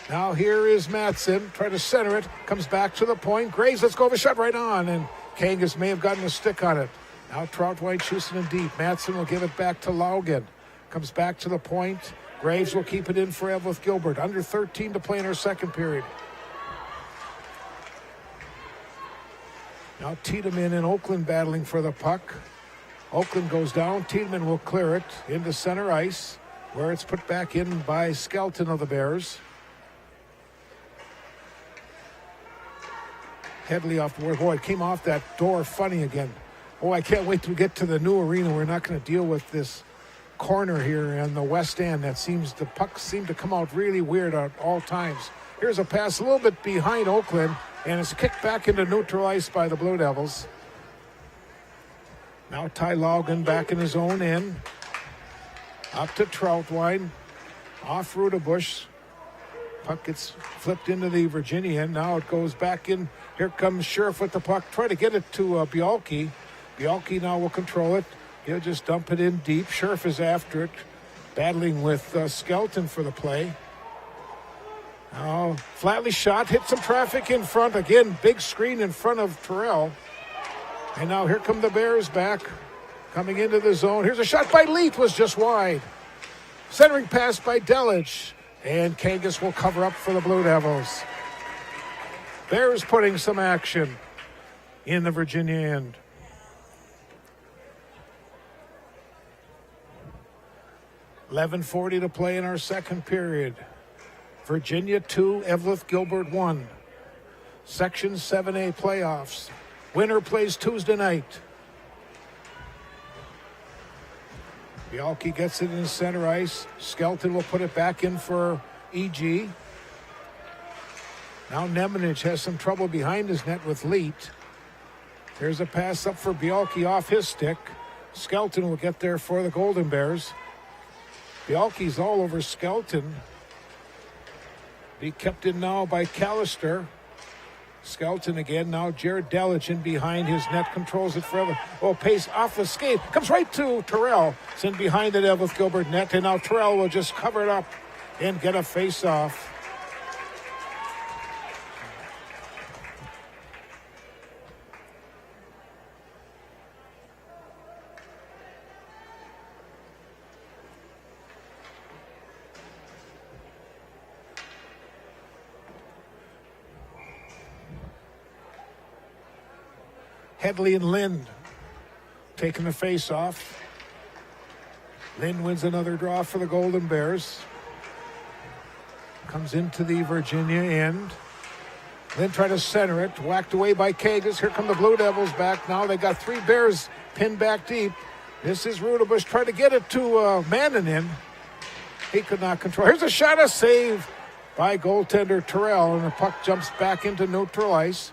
Now here is Matson. Try to center it. Comes back to the point. Graves, let's go over, shot right on. And Kangas may have gotten a stick on it. Now Troutwine shoots it deep. Matson will give it back to Laugen. Comes back to the point. Graves will keep it in for Eveleth Gilbert. Under 13 to play in our second period. Now Tiedemann and Oakland battling for the puck. Oakland goes down. Tiedemann will clear it into center ice, where it's put back in by Skelton of the Bears. Headley off the board. Boy, it came off that door funny again. Oh, I can't wait to get to the new arena. We're not going to deal with this corner here in the west end. The pucks seem to come out really weird at all times. Here's a pass a little bit behind Oakland, and it's kicked back into neutral ice by the Blue Devils. Now Ty Laugen back in his own end. Up to Troutwine. Off Rudebush. Puck gets flipped into the Virginia end. Now it goes back in. Here comes Sheriff with the puck. Try to get it to Bialke. Bialke now will control it. He'll just dump it in deep. Sheriff is after it. Battling with Skelton for the play. Now Flatley shot. Hit some traffic in front. Again, big screen in front of Terrell. And now here come the Bears back. Coming into the zone. Here's a shot by Leet. Was just wide. Centering pass by Delich. And Kangas will cover up for the Blue Devils. Bears putting some action in the Virginia end. $11:40 to play in our second period. Virginia 2, Eveleth Gilbert 1. Section 7A playoffs. Winner plays Tuesday night. Bialke gets it in center ice. Skelton will put it back in for E.G. Now Nemanich has some trouble behind his net with Leet. There's a pass up for Bialke off his stick. Skelton will get there for the Golden Bears. Bialke's all over Skelton. Be kept in now by Callister. Skelton again. Now Jared Delich in behind his net. Controls it forever. Oh, pace off the skate. Comes right to Terrell. It's in behind the Eveleth Gilbert net. And now Terrell will just cover it up and get a face-off. Headley and Lind taking the face-off. Lind wins another draw for the Golden Bears. Comes into the Virginia end. Lind tried to center it. Whacked away by Kangas. Here come the Blue Devils back. Now they got three Bears pinned back deep. This is Rudebush. Tried to get it to Mannanen. He could not control. Here's a shot, a save by goaltender Terrell. And the puck jumps back into neutral ice,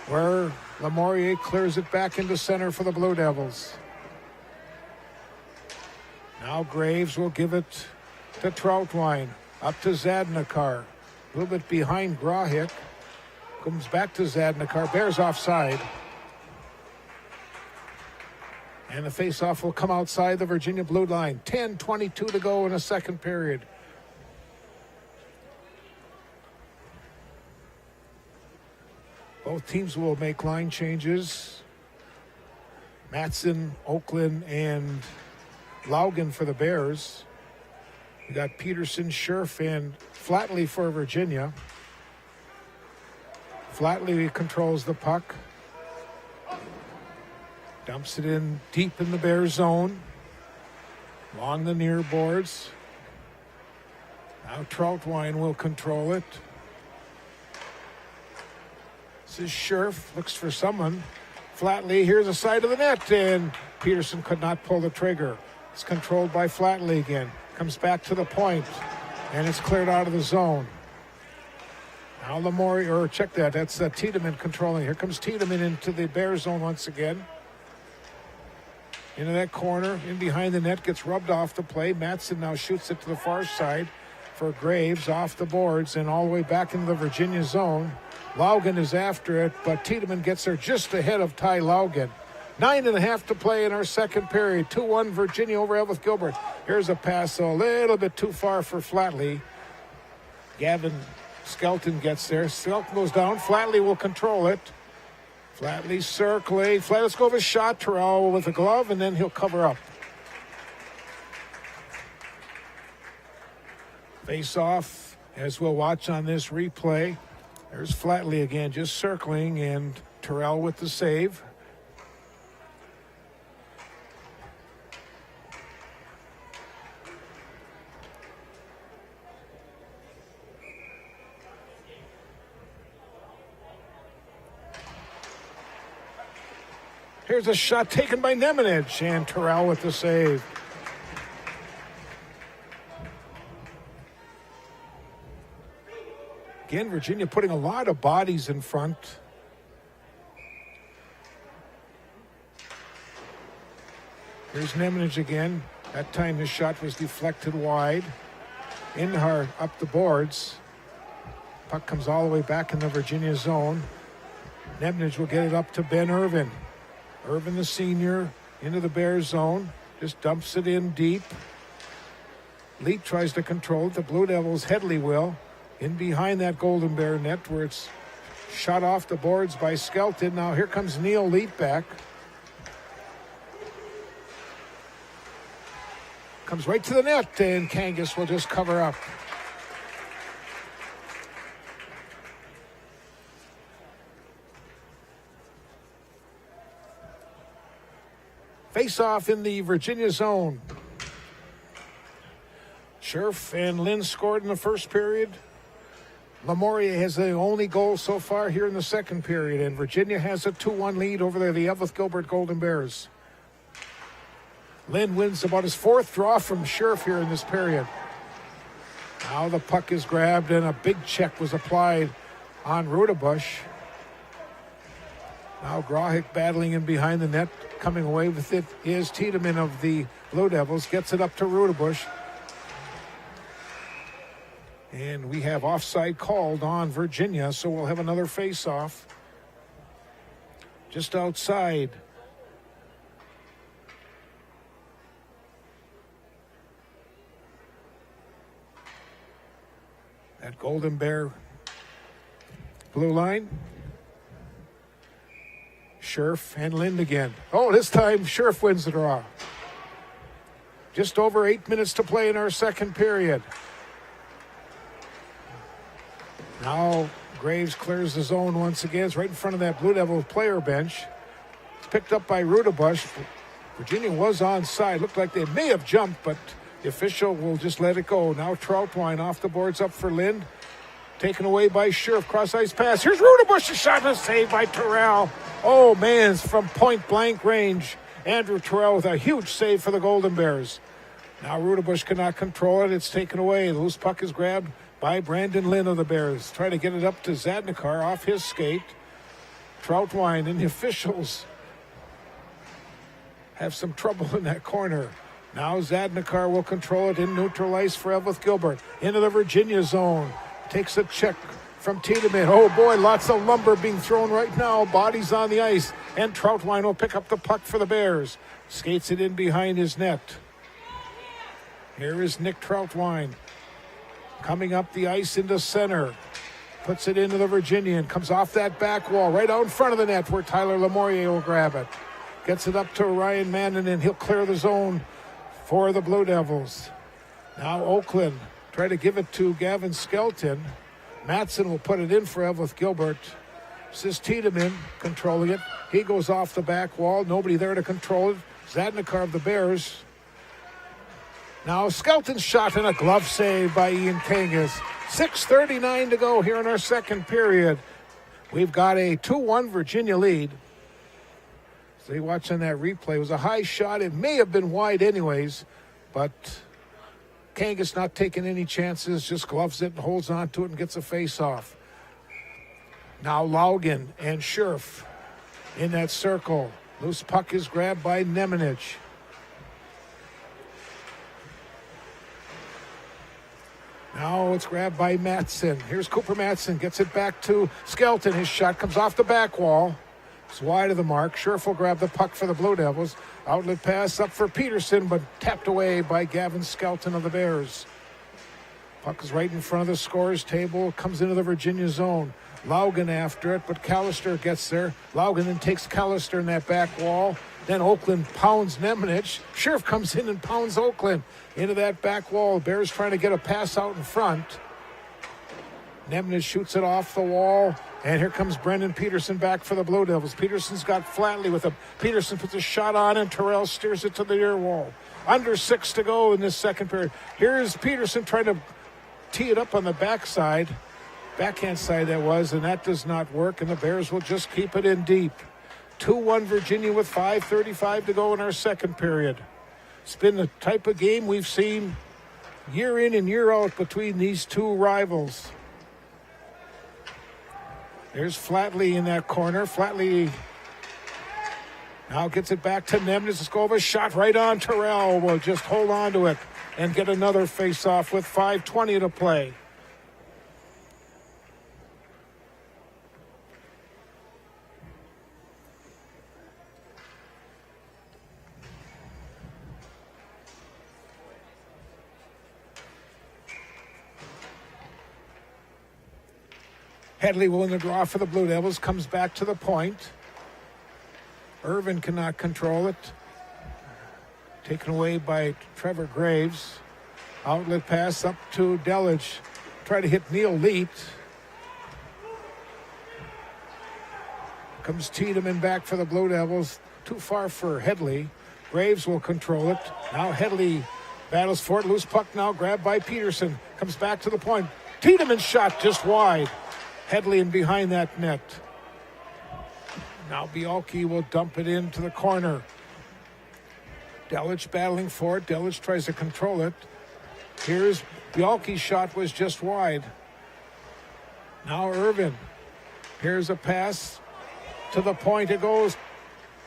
where Lamourier clears it back into center for the Blue Devils. Now Graves will give it to Troutwine. Up to Zadnikar. A little bit behind Grahick. Comes back to Zadnikar. Bears offside. And the faceoff will come outside the Virginia blue line. 10:22 to go in the second period. Both teams will make line changes. Matson, Oakland, and Laugen for the Bears. We got Peterson, Scherf, and Flatley for Virginia. Flatley controls the puck. Dumps it in deep in the Bears zone. Along the near boards. Now Troutwine will control it. This is Scherf, looks for someone. Flatley, here's the side of the net, and Peterson could not pull the trigger. It's controlled by Flatley again. Comes back to the point, and it's cleared out of the zone. Now Lamourier, or check that, that's Tiedemann controlling. Here comes Tiedemann into the Bears zone once again. into that corner, in behind the net, gets rubbed off the play. Matson now shoots it to the far side for Graves, off the boards and all the way back into the Virginia zone. Laugen is after it, but Tiedemann gets there just ahead of Ty Laugen. 9.5 to play in our second period. 2-1 Virginia over Eveleth Gilbert. Here's a pass a little bit too far for Flatley. Gavin Skelton gets there. Skelton goes down. Flatley will control it. Flatley circling. Let's go with a shot. Terrell with a glove, and then he'll cover up. Face off, as we'll watch on this replay. There's Flatley again, just circling, and Terrell with the save. Here's a shot taken by Nemanich, and Terrell with the save. Again, Virginia putting a lot of bodies in front. Here's Nemanich again. That time his shot was deflected wide. Inhar up the boards. Puck comes all the way back in the Virginia zone. Nemanich will get it up to Ben Irvin. Irvin, the senior, into the Bears zone. Just dumps it in deep. Leet tries to control it. The Blue Devils, Headley will. In behind that Golden Bear net where it's shot off the boards by Skelton. Now here comes Neil Leet back. Comes right to the net, and Kangas will just cover up. Face off in the Virginia zone. Scherf and Lynn scored in the first period. Lamourier has the only goal so far here in the second period, and Virginia has a 2-1 lead over the Eveleth Gilbert Golden Bears. Lynn wins about his fourth draw from Scherf here in this period. Now the puck is grabbed, and a big check was applied on Rudebush. Now Grahick battling in behind the net. Coming away with it is Tiedemann of the Blue Devils. Gets it up to Rudebush. And we have offside called on Virginia, so we'll have another face-off. Just outside. That Golden Bear blue line. Scherf and Lind again. Oh, this time Scherf wins the draw. Just over 8 minutes to play in our second period. Now Graves clears the zone once again. It's right in front of that Blue Devil player bench. It's picked up by Rudebush. Virginia was onside. Looked like they may have jumped, but the official will just let it go. Now Troutwine off the boards up for Lind. Taken away by Scherf. Cross-ice pass. Here's Rudebush. A shot and a save by Terrell. Oh, man, it's from point-blank range. Andrew Terrell with a huge save for the Golden Bears. Now Rudebush cannot control it. It's taken away. The loose puck is grabbed by Brandon Lynn of the Bears. Trying to get it up to Zadnikar off his skate. Troutwine and the officials have some trouble in that corner. Now Zadnikar will control it in neutral ice for Eveleth Gilbert. Into the Virginia zone. Takes a check from Tiedemann. Oh boy, lots of lumber being thrown right now. Bodies on the ice. And Troutwine will pick up the puck for the Bears. Skates it in behind his net. Here is Nick Troutwine. Coming up the ice into center. Puts it into the Virginian. Comes off that back wall right out in front of the net where Tyler Lamourier will grab it. Gets it up to Ryan Mannon, and he'll clear the zone for the Blue Devils. Now Oakland try to give it to Gavin Skelton. Matson will put it in for Eveleth Gilbert. This is Tiedemann controlling it. He goes off the back wall. Nobody there to control it. Zadnikar of the Bears. Now Skelton's shot and a glove save by Ian Kangas. 6:39 to go here in our second period. We've got a 2-1 Virginia lead. So you watching that replay. It was a high shot. It may have been wide anyways, but Kangas not taking any chances, just gloves it and holds on to it and gets a face-off. Now Laugen and Scherf in that circle. Loose puck is grabbed by Nemanich. Now it's grabbed by Matson. Here's Cooper Matson. Gets it back to Skelton. His shot comes off the back wall. It's wide of the mark. Scherf will grab the puck for the Blue Devils. Outlet pass up for Peterson, but tapped away by Gavin Skelton of the Bears. Puck is right in front of the scorer's table. Comes into the Virginia zone. Laugen after it, but Callister gets there. Laugen then takes Callister in that back wall. Then Oakland pounds Nemanich. Scherf comes in and pounds Oakland into that back wall. Bears trying to get a pass out in front. Nemanich shoots it off the wall. And here comes Brendan Peterson back for the Blue Devils. Peterson's got Flatley with him. Peterson puts a shot on and Terrell steers it to the near wall. Under 6 to go in this second period. Here's Peterson trying to tee it up on the backside. Backhand side that was, and that does not work. And the Bears will just keep it in deep. 2-1 Virginia with 5:35 to go in our second period. It's been the type of game we've seen year in and year out between these two rivals. There's Flatley in that corner. Flatley now gets it back to Nemniskova. Shot right on Terrell. Will just hold on to it and get another face-off with 5:20 to play. Headley will in the draw for the Blue Devils. Comes back to the point. Irvin cannot control it. Taken away by Trevor Graves. Outlet pass up to Delage. Try to hit Neil Leet. Comes Tiedemann back for the Blue Devils. Too far for Headley. Graves will control it. Now Headley battles for it. Loose puck now grabbed by Peterson. Comes back to the point. Tiedemann's shot just wide. Headley in behind that net. Now Bialke will dump it into the corner. Delage battling for it. Delage tries to control it. Here's Bialke's shot was just wide. Now Irvin. Here's a pass. To the point it goes.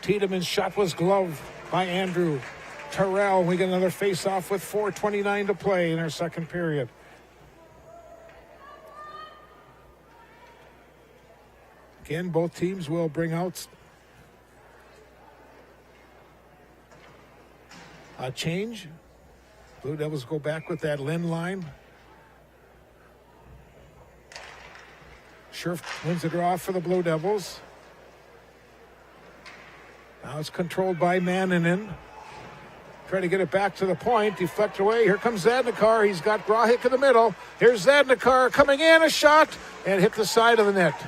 Tiedemann's shot was gloved by Andrew Terrell. We get another face-off with 4:29 to play in our second period. Again, both teams will bring out a change. Blue Devils go back with that Lynn line. Scherf wins the draw for the Blue Devils. Now it's controlled by Manninen. Try to get it back to the point. Deflect away. Here comes Zadnikar. He's got Grahik in the middle. Here's Zadnikar coming in. A shot. And hit the side of the net.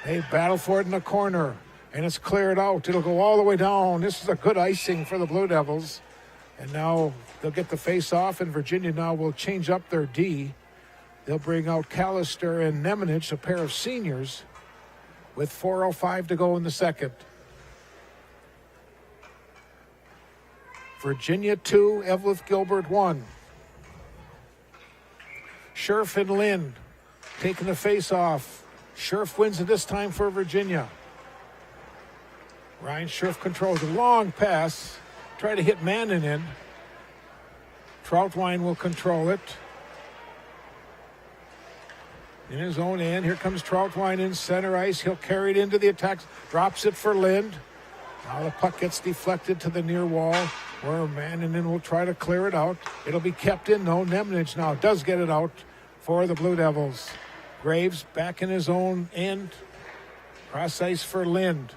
They battle for it in the corner. And it's cleared out. It'll go all the way down. This is a good icing for the Blue Devils. And now they'll get the face off. And Virginia now will change up their D. They'll bring out Callister and Nemanich, a pair of seniors, with 4:05 to go in the second. Virginia 2, Eveleth Gilbert 1. Scherf and Lynn taking the face off. Scherf wins it this time for Virginia. Ryan Scherf controls a long pass. Try to hit Manning in. Troutwine will control it. In his own end, here comes Troutwine in center ice. He'll carry it into the attack. Drops it for Lind. Now the puck gets deflected to the near wall where Manning will try to clear it out. It'll be kept in though. Nemanich now does get it out for the Blue Devils. Graves back in his own end. Cross ice for Lind.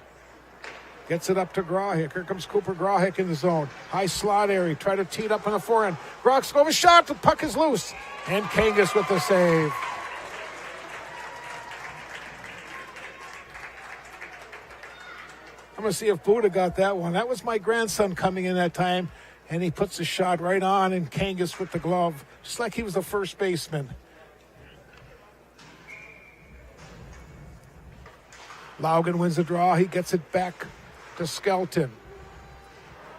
Gets it up to Grahik. Here comes Cooper Grahik in the zone. High slot area. Try to tee it up on the forehand. Grahik's over shot. The puck is loose. And Kangas with the save. I'm going to see if Buddha got that one. That was my grandson coming in that time. And he puts the shot right on. And Kangas with the glove. Just like he was the first baseman. Laugen wins the draw. He gets it back to Skelton.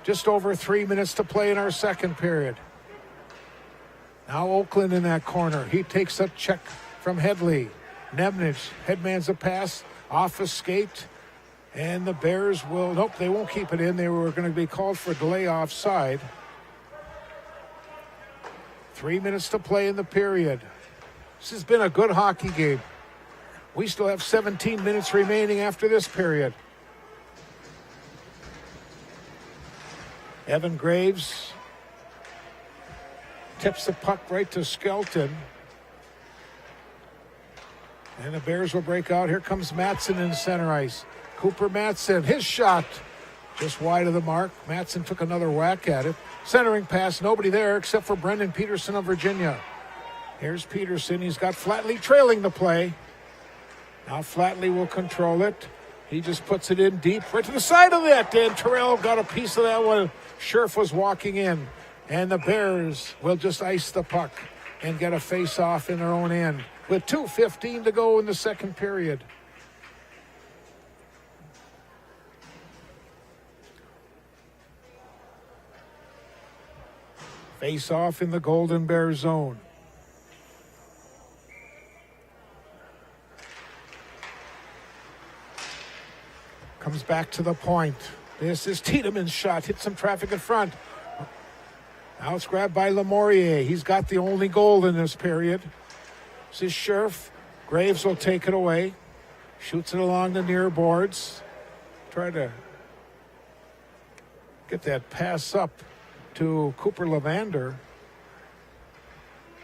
Just over 3 minutes to play in our second period. Now Oakland in that corner. He takes a check from Headley. Nemanich headmans a pass off a skate. And the Bears will, nope, they won't keep it in. They were going to be called for delay offside. 3 minutes to play in the period. This has been a good hockey game. We still have 17 minutes remaining after this period. Evan Graves tips the puck right to Skelton. And the Bears will break out. Here comes Matson in center ice. Cooper Matson, his shot just wide of the mark. Matson took another whack at it. Centering pass, nobody there except for Brendan Peterson of Virginia. Here's Peterson. He's got Flatley trailing the play. Now Flatley will control it. He just puts it in deep right to the side of that. And Terrell got a piece of that one. Scherf was walking in. And the Bears will just ice the puck and get a face-off in their own end with 2:15 to go in the second period. Face-off in the Golden Bear zone. Comes back to the point. This is Tiedemann's shot. Hit some traffic in front. Now it's grabbed by Lamourier. He's got the only goal in this period. This is Scherf. Graves will take it away. Shoots it along the near boards. Try to get that pass up to Cooper Levander.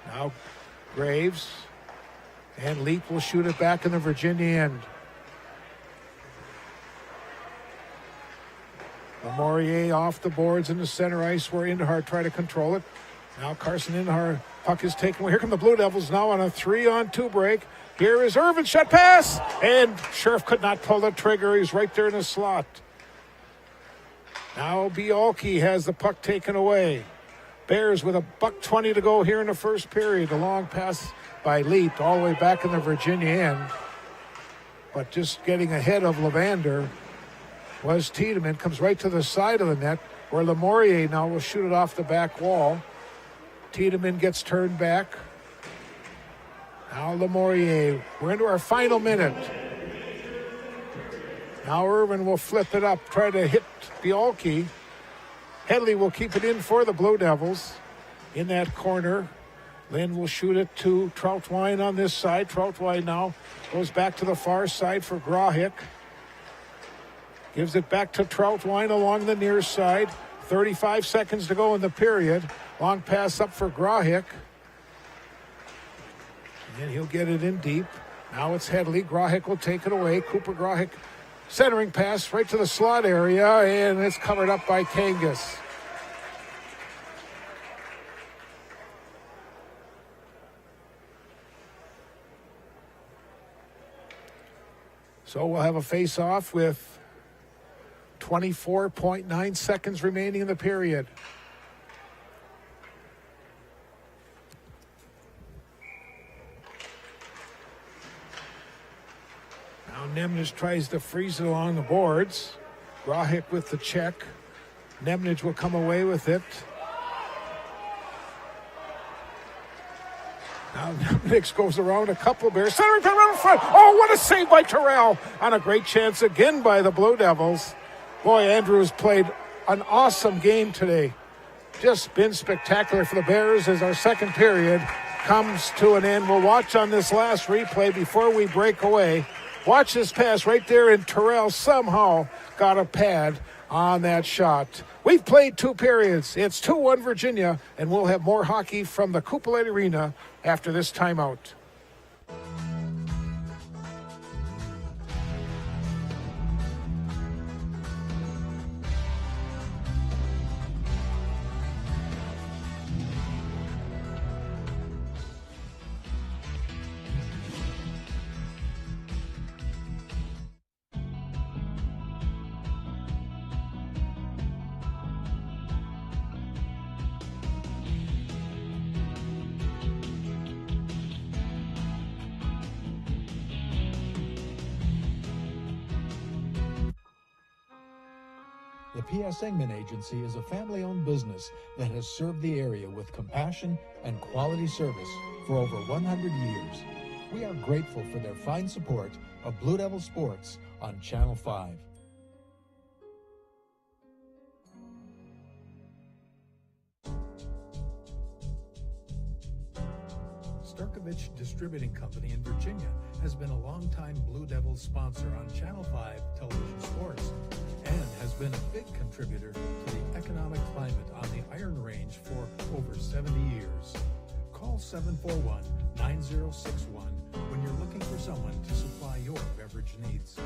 Now Graves. And Leap will shoot it back in the Virginia end. Lamourier off the boards in the center ice where Indahar tried to control it. Now Carson Indahar, puck is taken away. Here come the Blue Devils now on a 3-on-2 break. Here is Irvin, shot pass, and Scherf could not pull the trigger. He's right there in the slot. Now Bialke has the puck taken away. Bears with $1:20 to go here in the first period. A long pass by Leap all the way back in the Virginia end. But just getting ahead of Levander was Tiedemann. Comes right to the side of the net where Lamourier now will shoot it off the back wall. Tiedemann gets turned back. Now Lamourier. We're into our final minute. Now Irvin will flip it up, try to hit Bialke. Headley will keep it in for the Blue Devils in that corner. Lynn will shoot it to Troutwine on this side. Troutwine now goes back to the far side for Grahick. Gives it back to Troutwine along the near side. 35 seconds to go in the period. Long pass up for Grahick. And he'll get it in deep. Now it's Headley. Grahick will take it away. Cooper Grahick centering pass right to the slot area. And it's covered up by Kangas. So we'll have a face-off with 24.9 seconds remaining in the period. Now Nemnich tries to freeze it along the boards. Grahick with the check. Nemnich will come away with it. Now Nemnich goes around a couple Bears. Centering pin around the front. Oh, what a save by Terrell. On a great chance again by the Blue Devils. Boy, Andrews played an awesome game today. Just been spectacular for the Bears as our second period comes to an end. We'll watch on this last replay before we break away. Watch this pass right there, and Terrell somehow got a pad on that shot. We've played 2 periods. It's 2-1 Virginia, and we'll have more hockey from the Coupe Light Arena after this timeout. The P.S. Engman Agency is a family-owned business that has served the area with compassion and quality service for over 100 years. We are grateful for their fine support of Blue Devil Sports on Channel 5. Starkovich Distributing Company in Virginia has been a longtime Blue Devils sponsor on Channel 5 television sports and has been a big contributor to the economic climate on the Iron Range for over 70 years. Call 741-9061 when you're looking for someone to supply your beverage needs.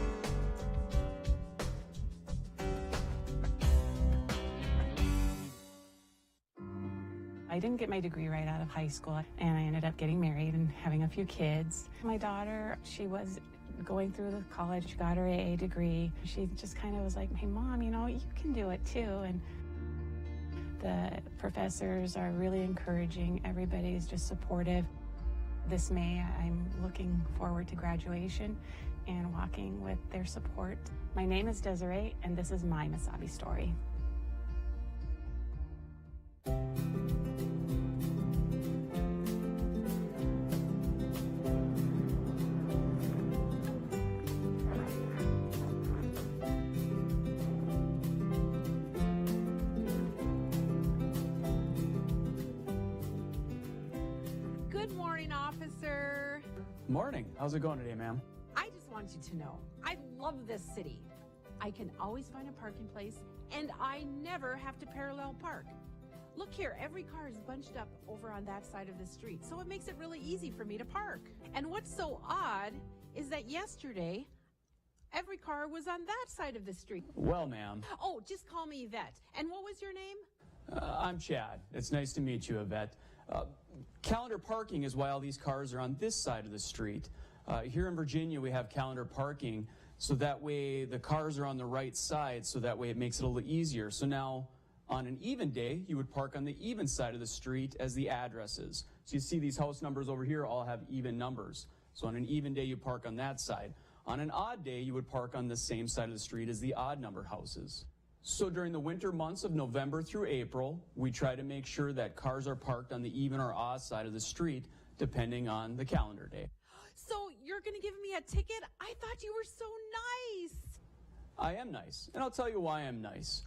I didn't get my degree right out of high school, and I ended up getting married and having a few kids. My daughter, she was going through the college, she got her AA degree. She just kind of was like, hey, Mom, you know, you can do it too. And the professors are really encouraging. Everybody is just supportive. This May, I'm looking forward to graduation and walking with their support. My name is Desiree, and this is my Mesabi story. Good morning, officer. Morning. How's it going today, ma'am? I just want you to know, I love this city. I can always find a parking place, and I never have to parallel park. Look here, every car is bunched up over on that side of the street, so it makes it really easy for me to park. And what's so odd is that yesterday, every car was on that side of the street. Well, ma'am. Oh, just call me Yvette. And what was your name? I'm Chad. It's nice to meet you, Yvette. Calendar parking is why all these cars are on this side of the street. Here in Virginia, we have calendar parking, so that way the cars are on the right side, so that way it makes it a little easier. So now, on an even day, you would park on the even side of the street as the addresses. So you see these house numbers over here all have even numbers. So on an even day, you park on that side. On an odd day, you would park on the same side of the street as the odd number houses. So during the winter months of November through April, we try to make sure that cars are parked on the even or odd side of the street, depending on the calendar day. So you're going to give me a ticket? I thought you were so nice. I am nice, and I'll tell you why I'm nice.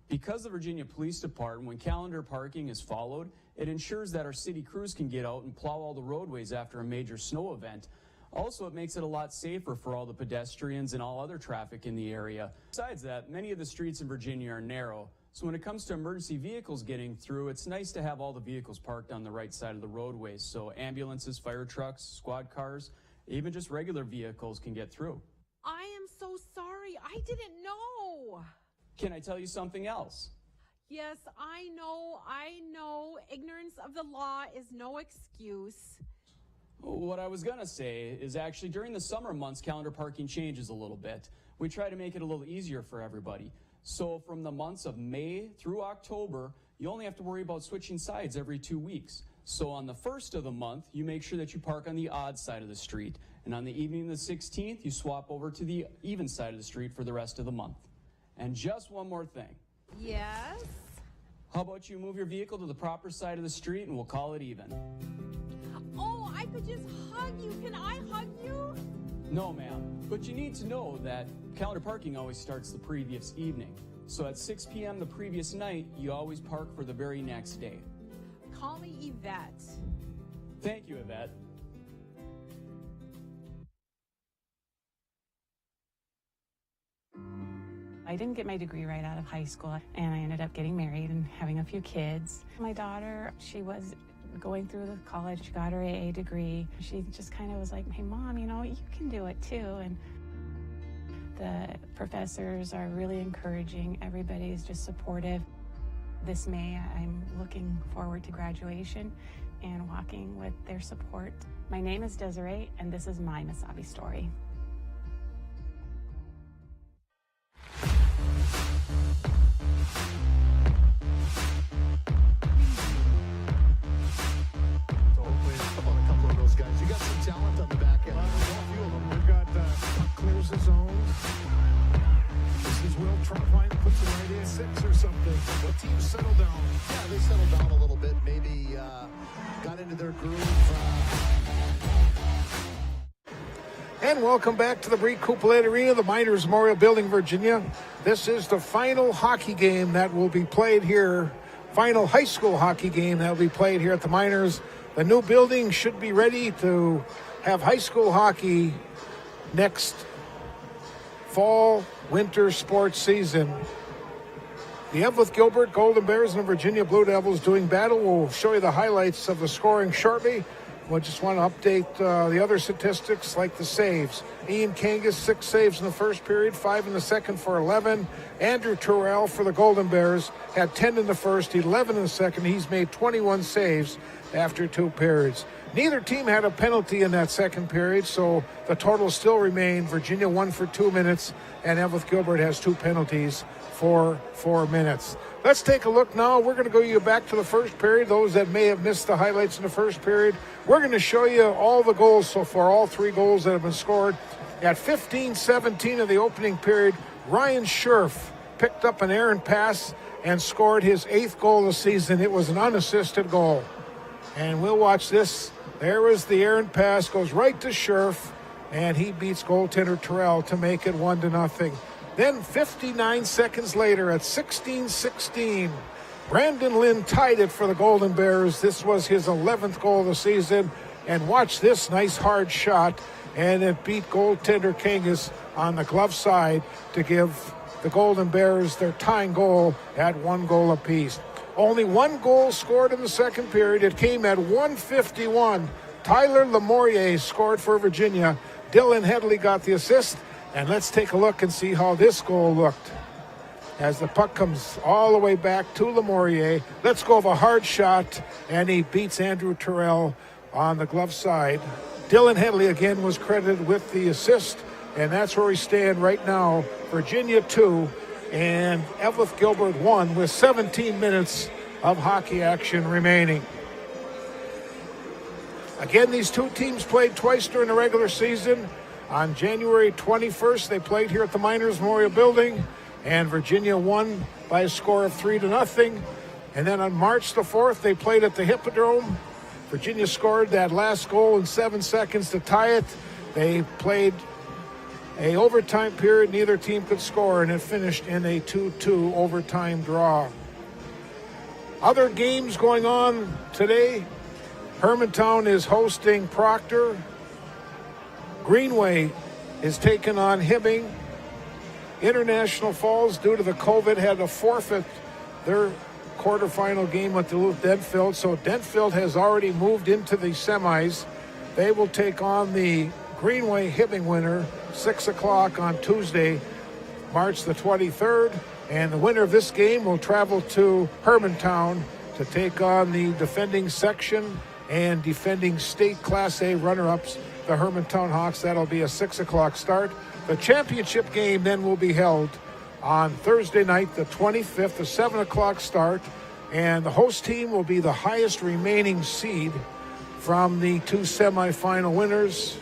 Because the Virginia Police Department, when calendar parking is followed, it ensures that our city crews can get out and plow all the roadways after a major snow event. Also, it makes it a lot safer for all the pedestrians and all other traffic in the area. Besides that, many of the streets in Virginia are narrow, so when it comes to emergency vehicles getting through, it's nice to have all the vehicles parked on the right side of the roadways, so ambulances, fire trucks, squad cars, even just regular vehicles can get through. I am so sorry. I didn't know. Can I tell you something else? Yes, I know. Ignorance of the law is no excuse. What I was going to say is actually during the summer months, calendar parking changes a little bit. We try to make it a little easier for everybody. So from the months of May through October, you only have to worry about switching sides every 2 weeks. So on the first of the month, you make sure that you park on the odd side of the street. And on the evening of the 16th, you swap over to the even side of the street for the rest of the month. And just one more thing. Yes? How about you move your vehicle to the proper side of the street and we'll call it even. Oh, I could just hug you. Can I hug you? No, ma'am. But you need to know that calendar parking always starts the previous evening. So at 6 p.m. the previous night, you always park for the very next day. Call me Yvette. Thank you, Yvette. I didn't get my degree right out of high school, and I ended up getting married and having a few kids. My daughter, she was going through the college, she got her AA degree. She just kind of was like, hey, Mom, you know, you can do it too. And the professors are really encouraging. Everybody is just supportive. This May, I'm looking forward to graduation and walking with their support. My name is Desiree, and this is my Mesabi story. And welcome back to the Bree Couplet Arena, the Miners Memorial Building, Virginia. This is the final hockey game that will be played here, final high school hockey game that will be played here at the Miners The new building should be ready to have high school hockey next fall, winter sports season. The Eveleth Gilbert Golden Bears and the Virginia Blue Devils doing battle. We'll show you the highlights of the scoring shortly. We just want to update the other statistics like the saves. Ian Kangas, 6 saves in the first period, 5 in the second for 11. Andrew Terrell for the Golden Bears had 10 in the first, 11 in the second. He's made 21 saves after 2 periods. Neither team had a penalty in that second period, so the total still remained Virginia 1 for 2 minutes, and Eveleth Gilbert has 2 penalties for 4 minutes. Let's take a look now. We're going to go you back to the first period. Those that may have missed the highlights in the first period, we're going to show you all the goals so far, all 3 goals that have been scored. At 15-17 of the opening period, Ryan Scherf picked up an errant pass and scored his 8th goal of the season. It was an unassisted goal. And we'll watch this. There was the errant pass, goes right to Scherf, and he beats goaltender Terrell to make it 1-0. Then 59 seconds later at 16-16, Brandon Lynn tied it for the Golden Bears. This was his 11th goal of the season. And watch this nice hard shot, and it beat goaltender Kangas on the glove side to give the Golden Bears their tying goal at 1 goal apiece. Only 1 goal scored in the second period. It came at 1:51. Tyler Lamourier scored for Virginia. Dylan Headley got the assist. And let's take a look and see how this goal looked. As the puck comes all the way back to Lamourier. Let's go of a hard shot, and he beats Andrew Terrell on the glove side. Dylan Headley again was credited with the assist, and that's where we stand right now. Virginia 2 and Eveleth Gilbert 1 with 17 minutes of hockey action remaining. Again, these 2 teams played twice during the regular season. On January 21st, they played here at the Miners Memorial Building, and Virginia won by a score of 3-0. And then on March the 4th, they played at the Hippodrome. Virginia scored that last goal in 7 seconds to tie it. They played a overtime period. Neither team could score, and it finished in a 2-2 overtime draw. Other games going on today. Hermantown is hosting Proctor. Greenway is taking on Hibbing. International Falls, due to the COVID, had to forfeit their quarterfinal game with Duluth-Dentfield. So Dentfield has already moved into the semis. They will take on the Greenway-Hibbing winner, 6 o'clock on Tuesday, March the 23rd. And the winner of this game will travel to Hermantown to take on the defending section and defending state Class A runner-ups, the Hermantown Hawks. That'll be a 6 o'clock start. The championship game then will be held on Thursday night, the 25th, a 7 o'clock start. And the host team will be the highest remaining seed from the 2 semifinal winners.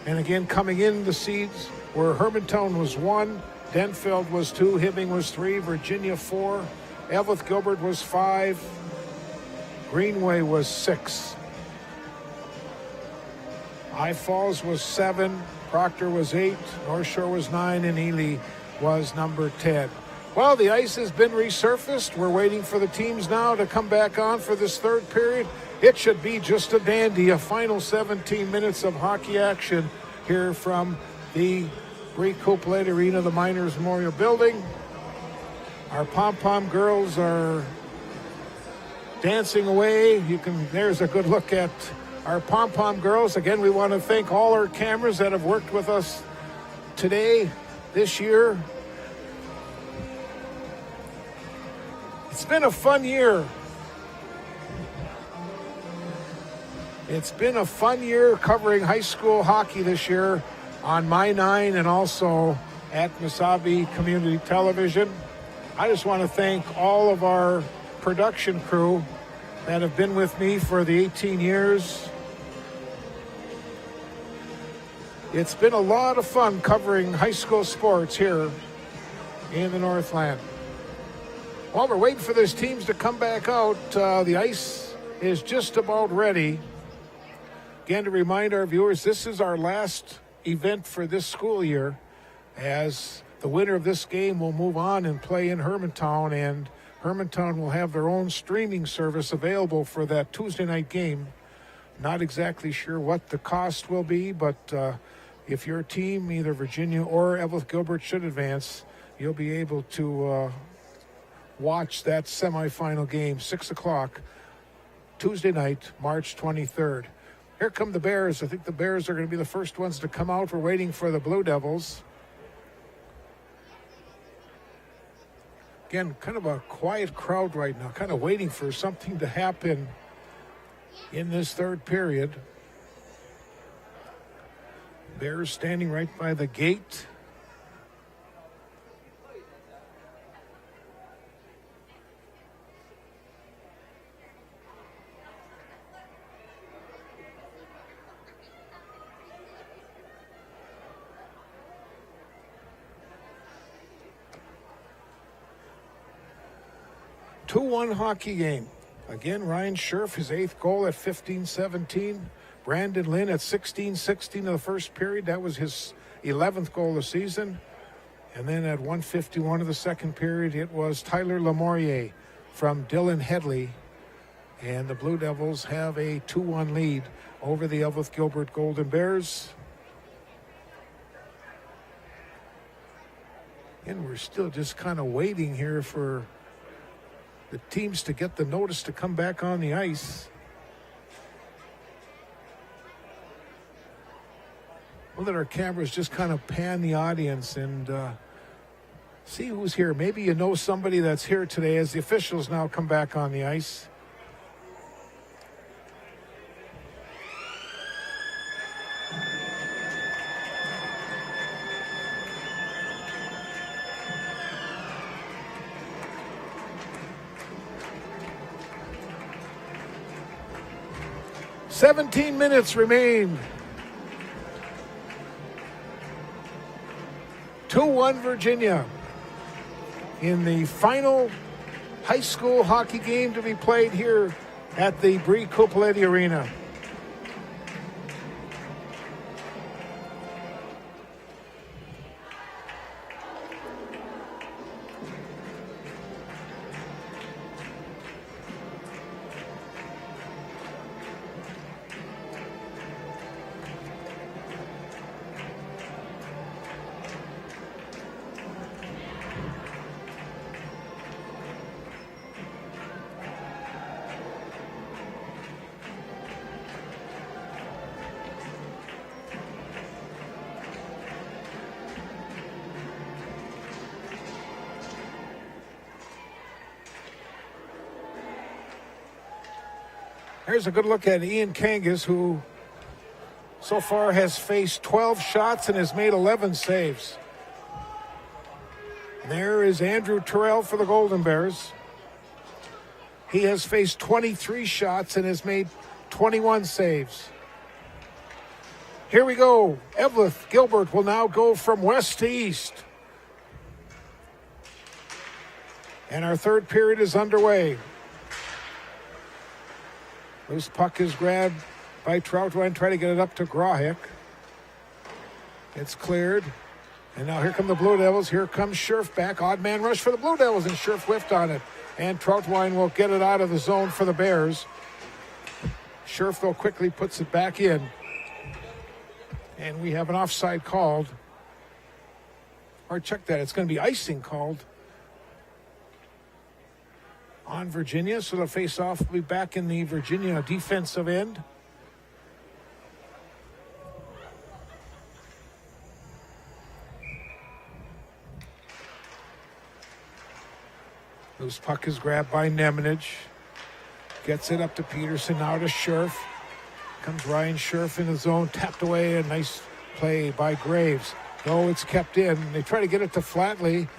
And again, coming in the seeds where Hermantown was 1, Dentfield was 2, Hibbing was 3, Virginia 4, Eveleth Gilbert was 5, Greenway was 6. High Falls was 7, Proctor was 8, North Shore was 9, and Ely was number 10. Well, the ice has been resurfaced. We're waiting for the teams now to come back on for this third period. It should be just a dandy, a final 17 minutes of hockey action here from the Great Coop Light Arena, the Miners Memorial Building. Our pom-pom girls are dancing away. There's a good look at our pom-pom girls. Again, we want to thank all our cameras that have worked with us today, this year. It's been a fun year. It's been a fun year covering high school hockey this year on My 9 and also at Mesabi Community Television. I just want to thank all of our production crew that have been with me for the 18 years. It's been a lot of fun covering high school sports here in the Northland. While we're waiting for those teams to come back out, the ice is just about ready. Again, to remind our viewers, this is our last event for this school year, as the winner of this game will move on and play in Hermantown, and Hermantown will have their own streaming service available for that Tuesday night game. Not exactly sure what the cost will be, but if your team, either Virginia or Eveleth Gilbert, should advance, you'll be able to watch that semifinal game, 6 o'clock, Tuesday night, March 23rd. Here come the Bears. I think the Bears are going to be the first ones to come out. We're waiting for the Blue Devils. Again, kind of a quiet crowd right now, kind of waiting for something to happen in this third period. Bears standing right by the gate. A 2-1 hockey game. Again, Ryan Scherf, his 8th goal at 15-17. Brandon Lynn at 16-16 in the first period. That was his 11th goal of the season. And then at 1:51 of the second period, it was Tyler Lamourier from Dylan Headley. And the Blue Devils have a 2-1 lead over the Eveleth Gilbert Golden Bears. And we're still just kind of waiting here for the teams to get the notice to come back on the ice. We'll let our cameras just kind of pan the audience and see who's here. Maybe you know somebody that's here today as the officials now come back on the ice. "17 minutes remain. 2-1 Virginia in the final high school hockey game to be played here at the Brie Cupoletti Arena. Here's a good look at Ian Kangas, who so far has faced 12 shots and has made 11 saves. There is Andrew Terrell for the Golden Bears. He has faced 23 shots and has made 21 saves. Here we go. Eveleth Gilbert will now go from west to east. And our third period is underway. Loose puck is grabbed by Troutwine, trying to get it up to Grahick. It's cleared. And now here come the Blue Devils. Here comes Scherf back. Odd man rush for the Blue Devils, and Scherf whiffed on it. And Troutwine will get it out of the zone for the Bears. Scherf, though, quickly puts it back in. And we have an offside called. Or check that. It's going to be icing called on Virginia, so the face-off will be back in the Virginia defensive end. Loose puck is grabbed by Nemenich. Gets it up to Peterson, now to Scherf. Comes Ryan Scherf in the zone, tapped away, a nice play by Graves. No, it's kept in. They try to get it to Flatley.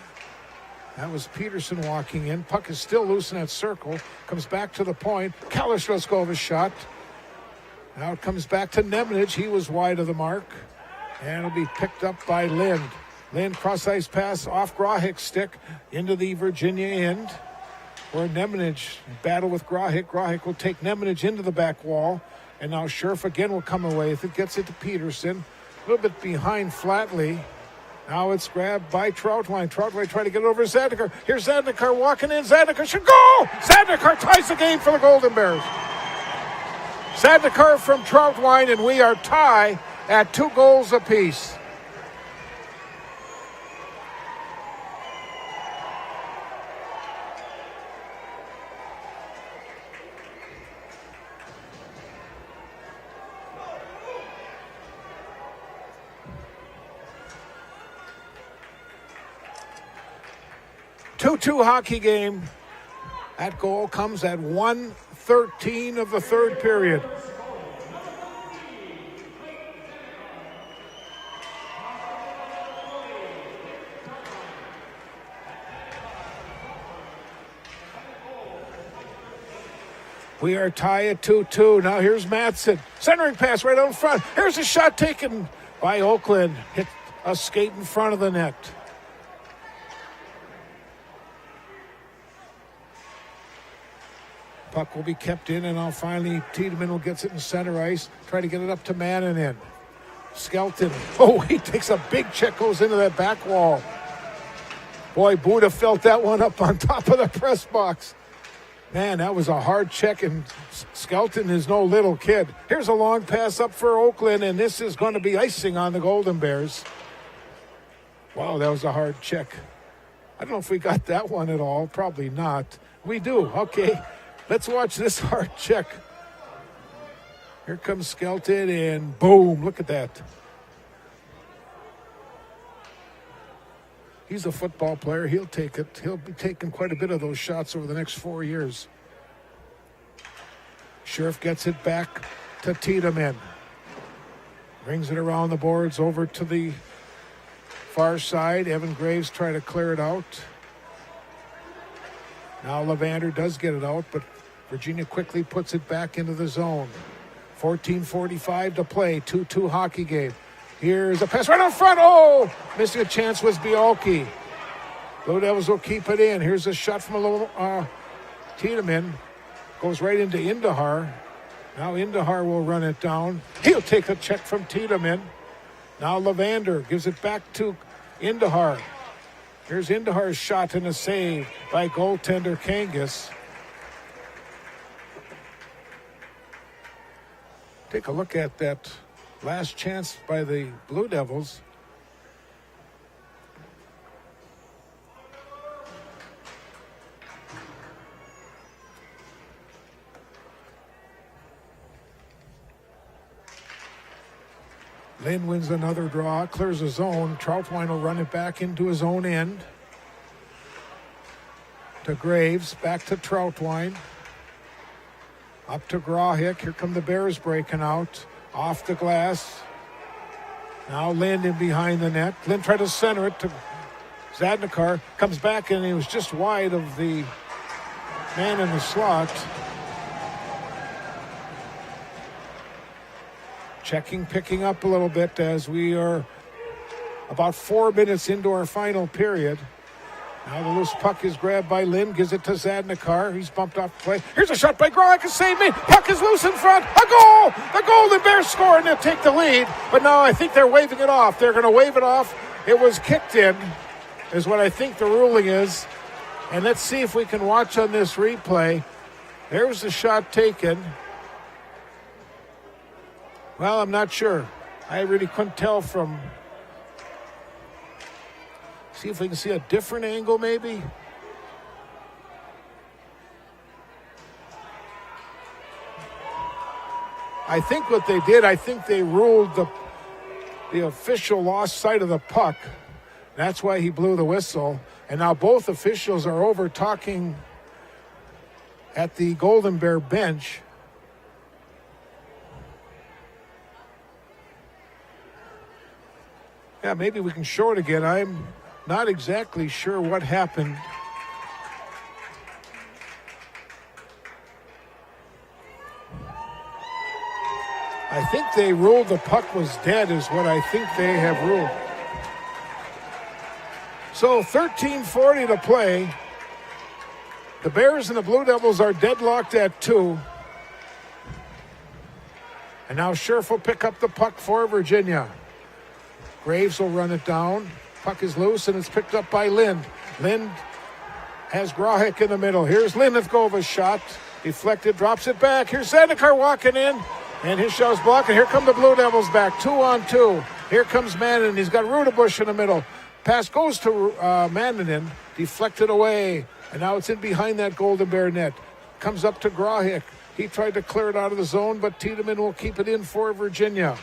That was Peterson walking in. Puck is still loose in that circle. Comes back to the point. Kalashnikov's shot. Now it comes back to Nemenich. He was wide of the mark. And it'll be picked up by Lind. Lind cross-ice pass off Grahick's stick into the Virginia end, where Nemenich battle with Grahick. Grahick will take Nemenich into the back wall. And now Scherf again will come away. If it gets it to Peterson. A little bit behind Flatley. Now it's grabbed by Troutwine. Troutwine trying to get it over Zadnikar. Here's Zadnikar walking in. Zadnikar should go! Zadnikar ties the game for the Golden Bears. Zadnikar from Troutwine, and we are tied at 2 goals apiece. Two hockey game. That goal comes at 1:13 of the third period. We are tied at 2-2. Now here's Madsen. Centering pass right out in front. Here's a shot taken by Oakland. Hit a skate in front of the net. Puck will be kept in, and now finally Tiedemann will get it in center ice. Try to get it up to Mannanen. Skelton. Oh, he takes a big check, goes into that back wall. Boy, Buddha felt that one up on top of the press box. Man, that was a hard check, and Skelton is no little kid. Here's a long pass up for Oakland, and this is going to be icing on the Golden Bears. Wow, that was a hard check. I don't know if we got that one at all. Probably not. We do. Okay. Let's watch this hard check. Here comes Skelton, and boom, look at that. He's a football player. He'll take it. He'll be taking quite a bit of those shots over the next 4 years. Sheriff gets it back to Tiedemann. Brings it around the boards over to the far side. Evan Graves trying to clear it out. Now Levander does get it out, but Virginia quickly puts it back into the zone. 14:45 to play, 2-2 hockey game. Here's a pass right out front. Oh, missing a chance was Bialke. Blue Devils will keep it in. Here's a shot from Tiedemann. Goes right into Indahar. Now Indahar will run it down. He'll take a check from Tiedemann. Now Levander gives it back to Indahar. Here's Indahar's shot and a save by goaltender Kangas. Take a look at that last chance by the Blue Devils. Lynn wins another draw, clears his zone. Troutwine will run it back into his own end. To Graves, back to Troutwine. Up to Grahick. Here come the Bears breaking out. Off the glass. Now Lynn in behind the net. Lynn tried to center it to Zadnikar. Comes back, and he was just wide of the man in the slot. Checking, picking up a little bit as we are about 4 minutes into our final period. Now the loose puck is grabbed by Lynn, gives it to Zadnikar. He's bumped off the play. Here's a shot by Grahick, save me. Puck is loose in front. A goal! The Golden Bears score, and they'll take the lead. But now I think they're waving it off. They're going to wave it off. It was kicked in, is what I think the ruling is. And let's see if we can watch on this replay. There's the shot taken. Well, I'm not sure. I really couldn't tell from... See if we can see a different angle, maybe. I think what they did, I think they ruled the official lost sight of the puck. That's why he blew the whistle. And now both officials are over talking at the Golden Bear bench. Yeah, maybe we can show it again. I'm not exactly sure what happened. I think they ruled the puck was dead is what I think they have ruled. So 13:40 to play. The Bears and the Blue Devils are deadlocked at 2. And now Sheriff will pick up the puck for Virginia. Graves will run it down. Puck is loose, and it's picked up by Lind. Lind has Grahek in the middle. Here's Lithgova's shot. Deflected, drops it back. Here's Zandikar walking in, and his shot's blocked. And here come the Blue Devils back, 2-on-2. Here comes Mannanen. He's got Rudebush in the middle. Pass goes to Mannanen, deflected away, and now it's in behind that Golden Bear net. Comes up to Grahek. He tried to clear it out of the zone, but Tiedemann will keep it in for Virginia.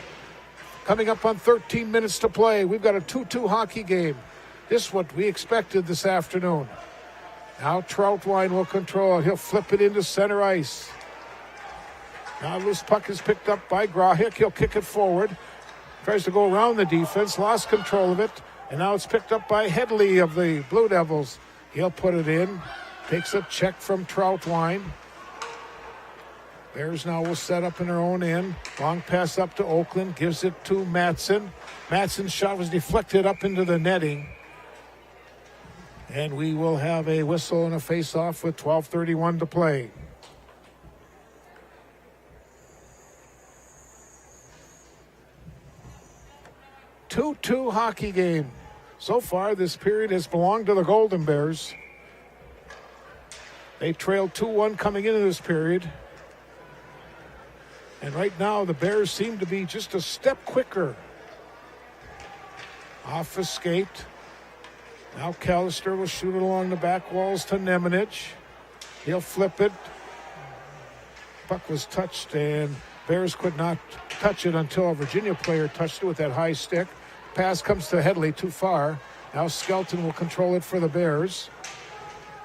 Coming up on 13 minutes to play, we've got a 2-2 hockey game. This is what we expected this afternoon. Now Troutwine will control it. He'll flip it into center ice. Now loose puck is picked up by Grahek. He'll kick it forward. Tries to go around the defense. Lost control of it. And now it's picked up by Headley of the Blue Devils. He'll put it in. Takes a check from Troutwine. Bears now will set up in their own end. Long pass up to Oakland. Gives it to Matson. Matson's shot was deflected up into the netting. And we will have a whistle and a face-off with 12:31 to play. Two hockey game. So far, this period has belonged to the Golden Bears. They trailed 2-1 coming into this period. And right now, the Bears seem to be just a step quicker. Off a skate. Now Callister will shoot it along the back walls to Nemanich. He'll flip it. Puck was touched, and Bears could not touch it until a Virginia player touched it with that high stick. Pass comes to Headley, too far. Now Skelton will control it for the Bears.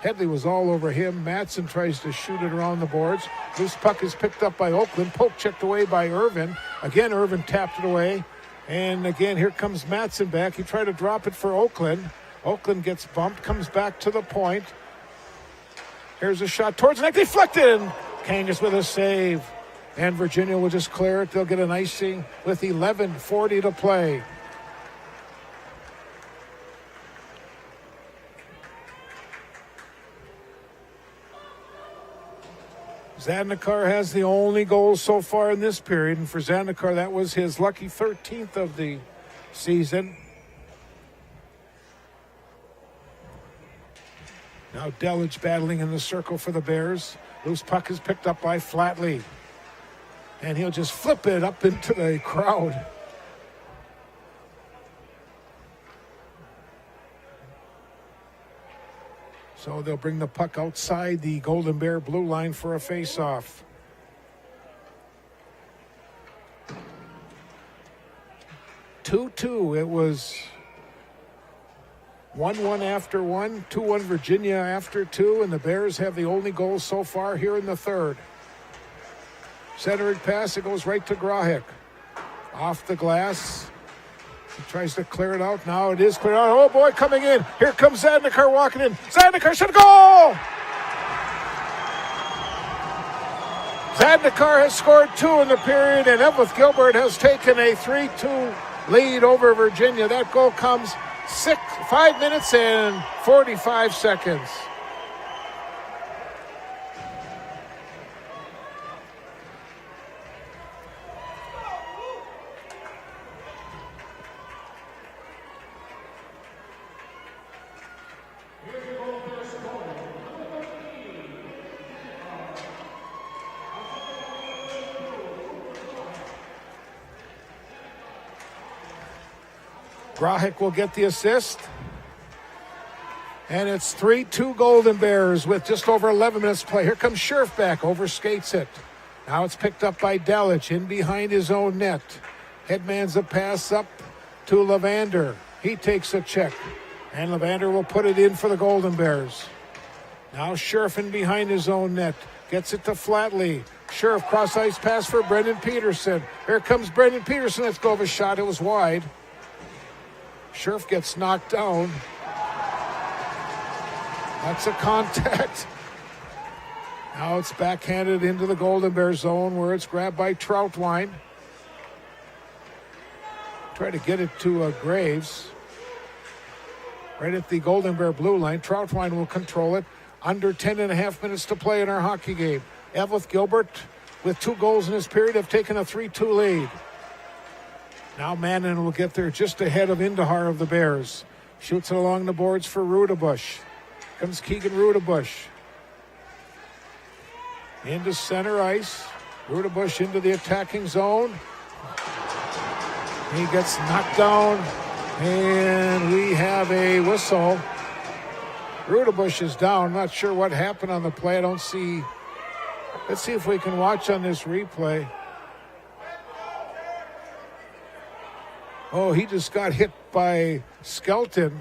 Headley was all over him. Matson tries to shoot it around the boards. Loose puck is picked up by Oakland. Poke checked away by Irvin. Again, Irvin tapped it away. And again, here comes Matson back. He tried to drop it for Oakland. Oakland gets bumped, comes back to the point. Here's a shot towards the net, deflected. Kangas with a save. And Virginia will just clear it. They'll get an icing with 11:40 to play. Zandikar has the only goal so far in this period, and for Zandikar, that was his lucky 13th of the season. Now Delage battling in the circle for the Bears. Loose puck is picked up by Flatley, and he'll just flip it up into the crowd. So they'll bring the puck outside the Golden Bear blue line for a face-off. Two. It was 1-1 after one, 2-1 Virginia after two, and the Bears have the only goal so far here in the third. Centering pass, it goes right to Grahek. Off the glass. He tries to clear it out. Now it is cleared out. Oh, boy, coming in. Here comes Zandikar walking in. Zandikar should goal! Zandikar has scored 2 in the period, and Eveleth Gilbert has taken a 3-2 lead over Virginia. That goal comes 5 minutes and 45 seconds. Grahek will get the assist. And it's 3-2 Golden Bears with just over 11 minutes to play. Here comes Scherf back, overskates it. Now it's picked up by Delage in behind his own net. Headmans a pass up to Levander. He takes a check. And Levander will put it in for the Golden Bears. Now Scherf in behind his own net. Gets it to Flatley. Scherf cross-ice pass for Brendan Peterson. Here comes Brendan Peterson. Let's go of a shot. It was wide. Scherf gets knocked down. That's a contact. Now it's backhanded into the Golden Bear zone where it's grabbed by Troutwine. Try to get it to Graves. Right at the Golden Bear blue line. Troutwine will control it. Under 10.5 minutes to play in our hockey game. Eveleth Gilbert, with 2 goals in this period, have taken a 3-2 lead. Now Mannanen will get there just ahead of Indahar of the Bears. Shoots it along the boards for Rudebush. Comes Keegan Rudebush. Into center ice. Rudebush into the attacking zone. He gets knocked down. And we have a whistle. Rudebush is down. Not sure what happened on the play. I don't see. Let's see if we can watch on this replay. Oh, he just got hit by Skelton.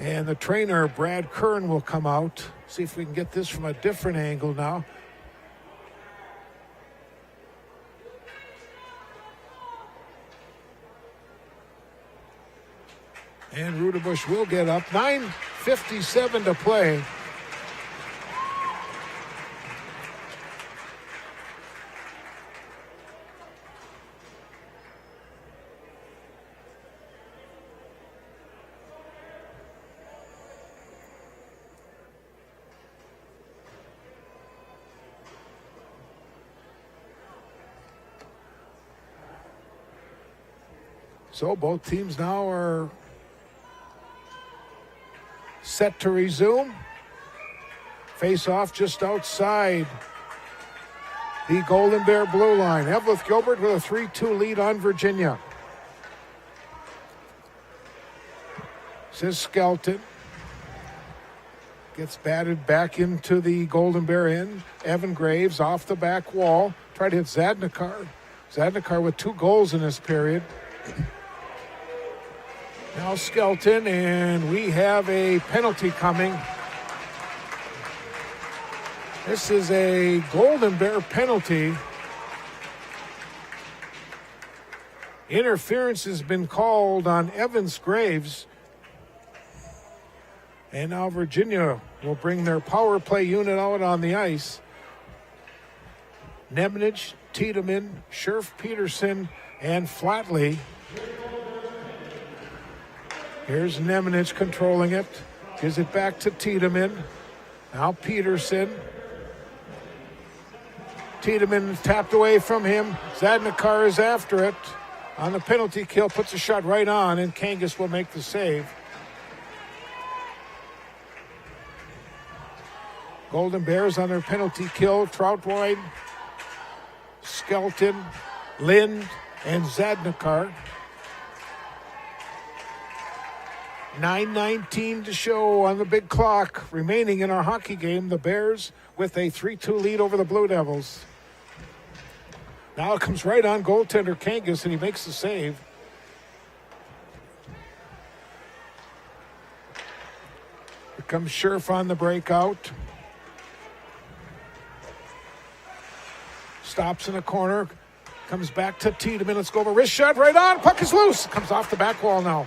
And the trainer, Brad Kern, will come out. See if we can get this from a different angle now. And Rudebush will get up. 9:57 to play. So both teams now are set to resume. Face off just outside the Golden Bear blue line. Eveleth Gilbert with a 3-2 lead on Virginia. Says Skelton. Gets batted back into the Golden Bear end. Evan Graves off the back wall. Tried to hit Zadnikar. Zadnikar with 2 goals in this period. Now Skelton, and we have a penalty coming. This is a Golden Bear penalty. Interference has been called on Evans Graves. And now Virginia will bring their power play unit out on the ice. Nebnich, Tiedemann, Scherf, Peterson, and Flatley. Here's Nemanich controlling it. Gives it back to Tiedemann. Now Peterson. Tiedemann tapped away from him. Zadnikar is after it. On the penalty kill, puts a shot right on, and Kangas will make the save. Golden Bears on their penalty kill. Troutwine, Skelton, Lind, and Zadnikar. 9:19 to show on the big clock. Remaining in our hockey game, the Bears with a 3-2 lead over the Blue Devils. Now it comes right on goaltender Kangas, and he makes the save. Here comes Scherf on the breakout. Stops in the corner. Comes back to Tiedemann. Let's go over. Wrist shot right on. Puck is loose. Comes off the back wall now.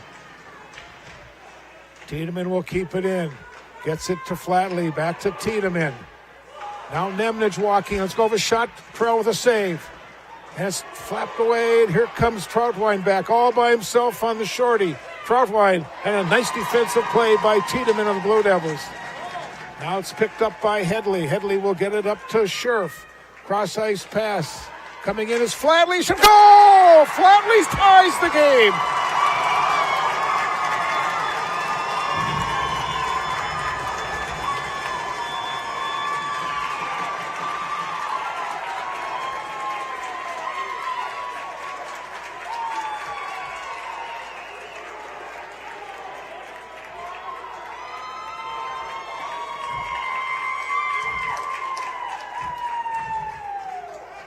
Tiedemann will keep it in. Gets it to Flatley. Back to Tiedemann. Now Nemnich walking. Let's go over shot. Trail with a save. And it's flapped away. And here comes Troutwine back all by himself on the shorty. Troutwine and a nice defensive play by Tiedemann of the Blue Devils. Now it's picked up by Headley. Headley will get it up to Scherf. Cross ice pass. Coming in is Flatley. Should go! Flatley ties the game.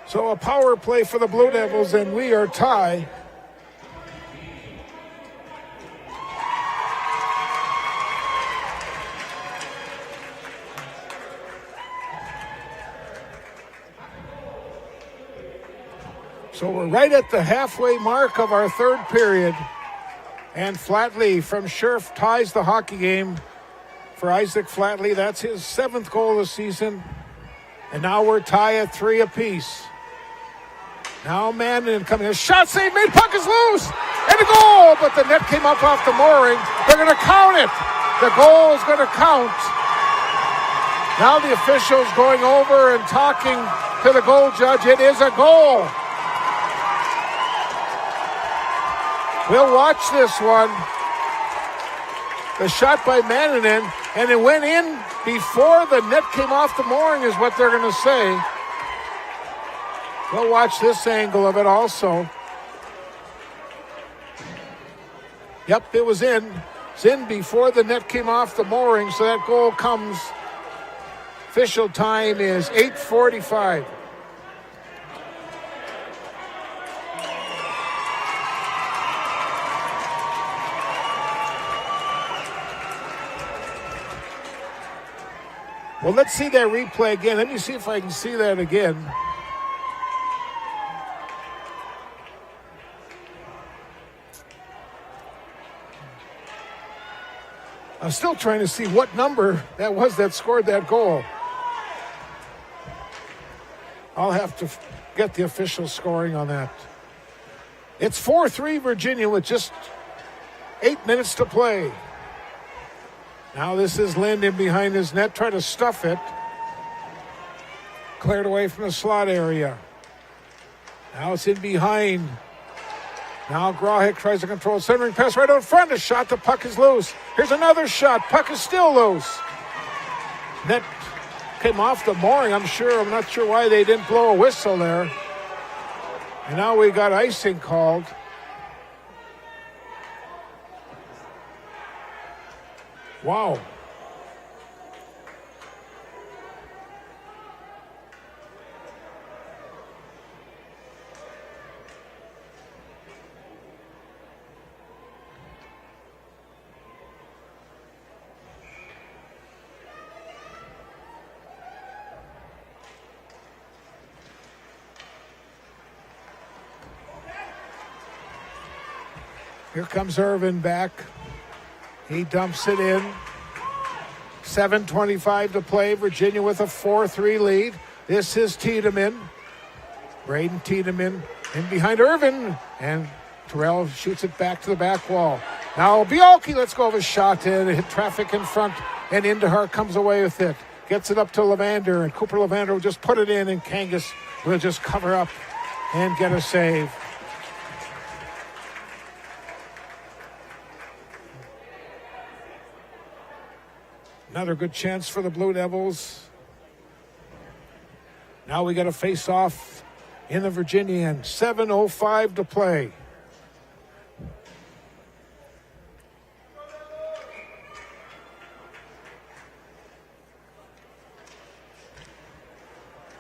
So a power play for the Blue Devils, and we are tied. So we're right at the halfway mark of our third period. And Flatley from Scherf ties the hockey game for Isaac Flatley. That's his 7th goal of the season. And now we're tied at 3 apiece. Now Manning coming. A shot save made. Puck is loose. And a goal. But the net came up off the mooring. They're going to count it. The goal is going to count. Now the officials going over and talking to the goal judge. It is a goal. We'll watch this one. The shot by Mannanen, and it went in before the net came off the mooring is what they're going to say. We'll watch this angle of it also. Yep, it was in. It's in before the net came off the mooring, so that goal comes. Official time is 8:45. Well, let's see that replay again. Let me see if I can see that again. I'm still trying to see what number that was that scored that goal. I'll have to get the official scoring on that. It's 4-3 Virginia with just 8 minutes to play. Now this is Lind behind his net, trying to stuff it. Cleared away from the slot area. Now it's in behind. Now Grahek tries to control centering pass right out front. A shot, the puck is loose. Here's another shot, puck is still loose. Net came off the mooring, I'm not sure why they didn't blow a whistle there. And now we got icing called. Wow. Here comes Irvin back. He dumps it in. 7:25 to play. Virginia with a 4-3 lead. This is Tiedemann. Braden Tiedemann in behind Irvin. And Terrell shoots it back to the back wall. Now Bialke lets go of a shot and hit traffic in front. And Indahar comes away with it. Gets it up to Levander. And Cooper Levander will just put it in. And Kangas will just cover up and get a save. Another good chance for the Blue Devils. Now we got a face-off in the Virginia end. 7:05 to play.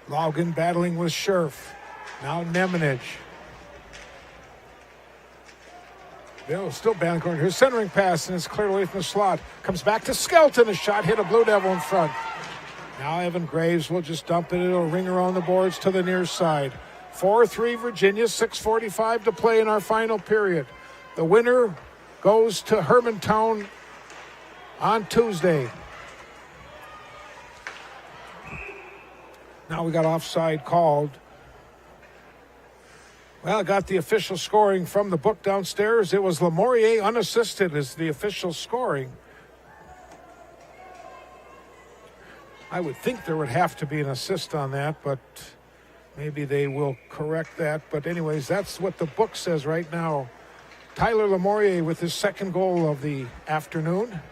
Logan battling with Scherf. Now Nemanich. Bill still battling. Here's centering pass, and it's cleared away from the slot. Comes back to Skelton. A shot hit a Blue Devil in front. Now Evan Graves will just dump it. It'll ring around the boards to the near side. 4-3 Virginia, 6:45 to play in our final period. The winner goes to Hermantown on Tuesday. Now we got offside called. Well, I got the official scoring from the book downstairs. It was Lamourier unassisted as the official scoring. I would think there would have to be an assist on that, but maybe they will correct that. But anyways, that's what the book says right now. Tyler Lamourier with his second goal of the afternoon.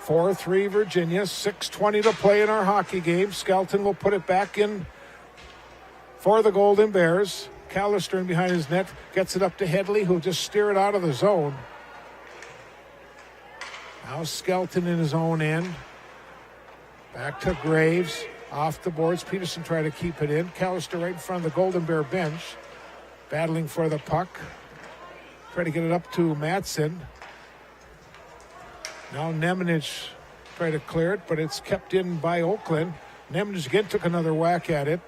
4-3 Virginia, 6:20 to play in our hockey game. Skelton will put it back in for the Golden Bears. Callister in behind his net gets it up to Headley, who'll just steer it out of the zone. Now Skelton in his own end. Back to Graves. Off the boards. Peterson trying to keep it in. Callister right in front of the Golden Bear bench. Battling for the puck. Trying to get it up to Matson. Now Nemanich tried to clear it, but it's kept in by Oakland. Nemanich again took another whack at it.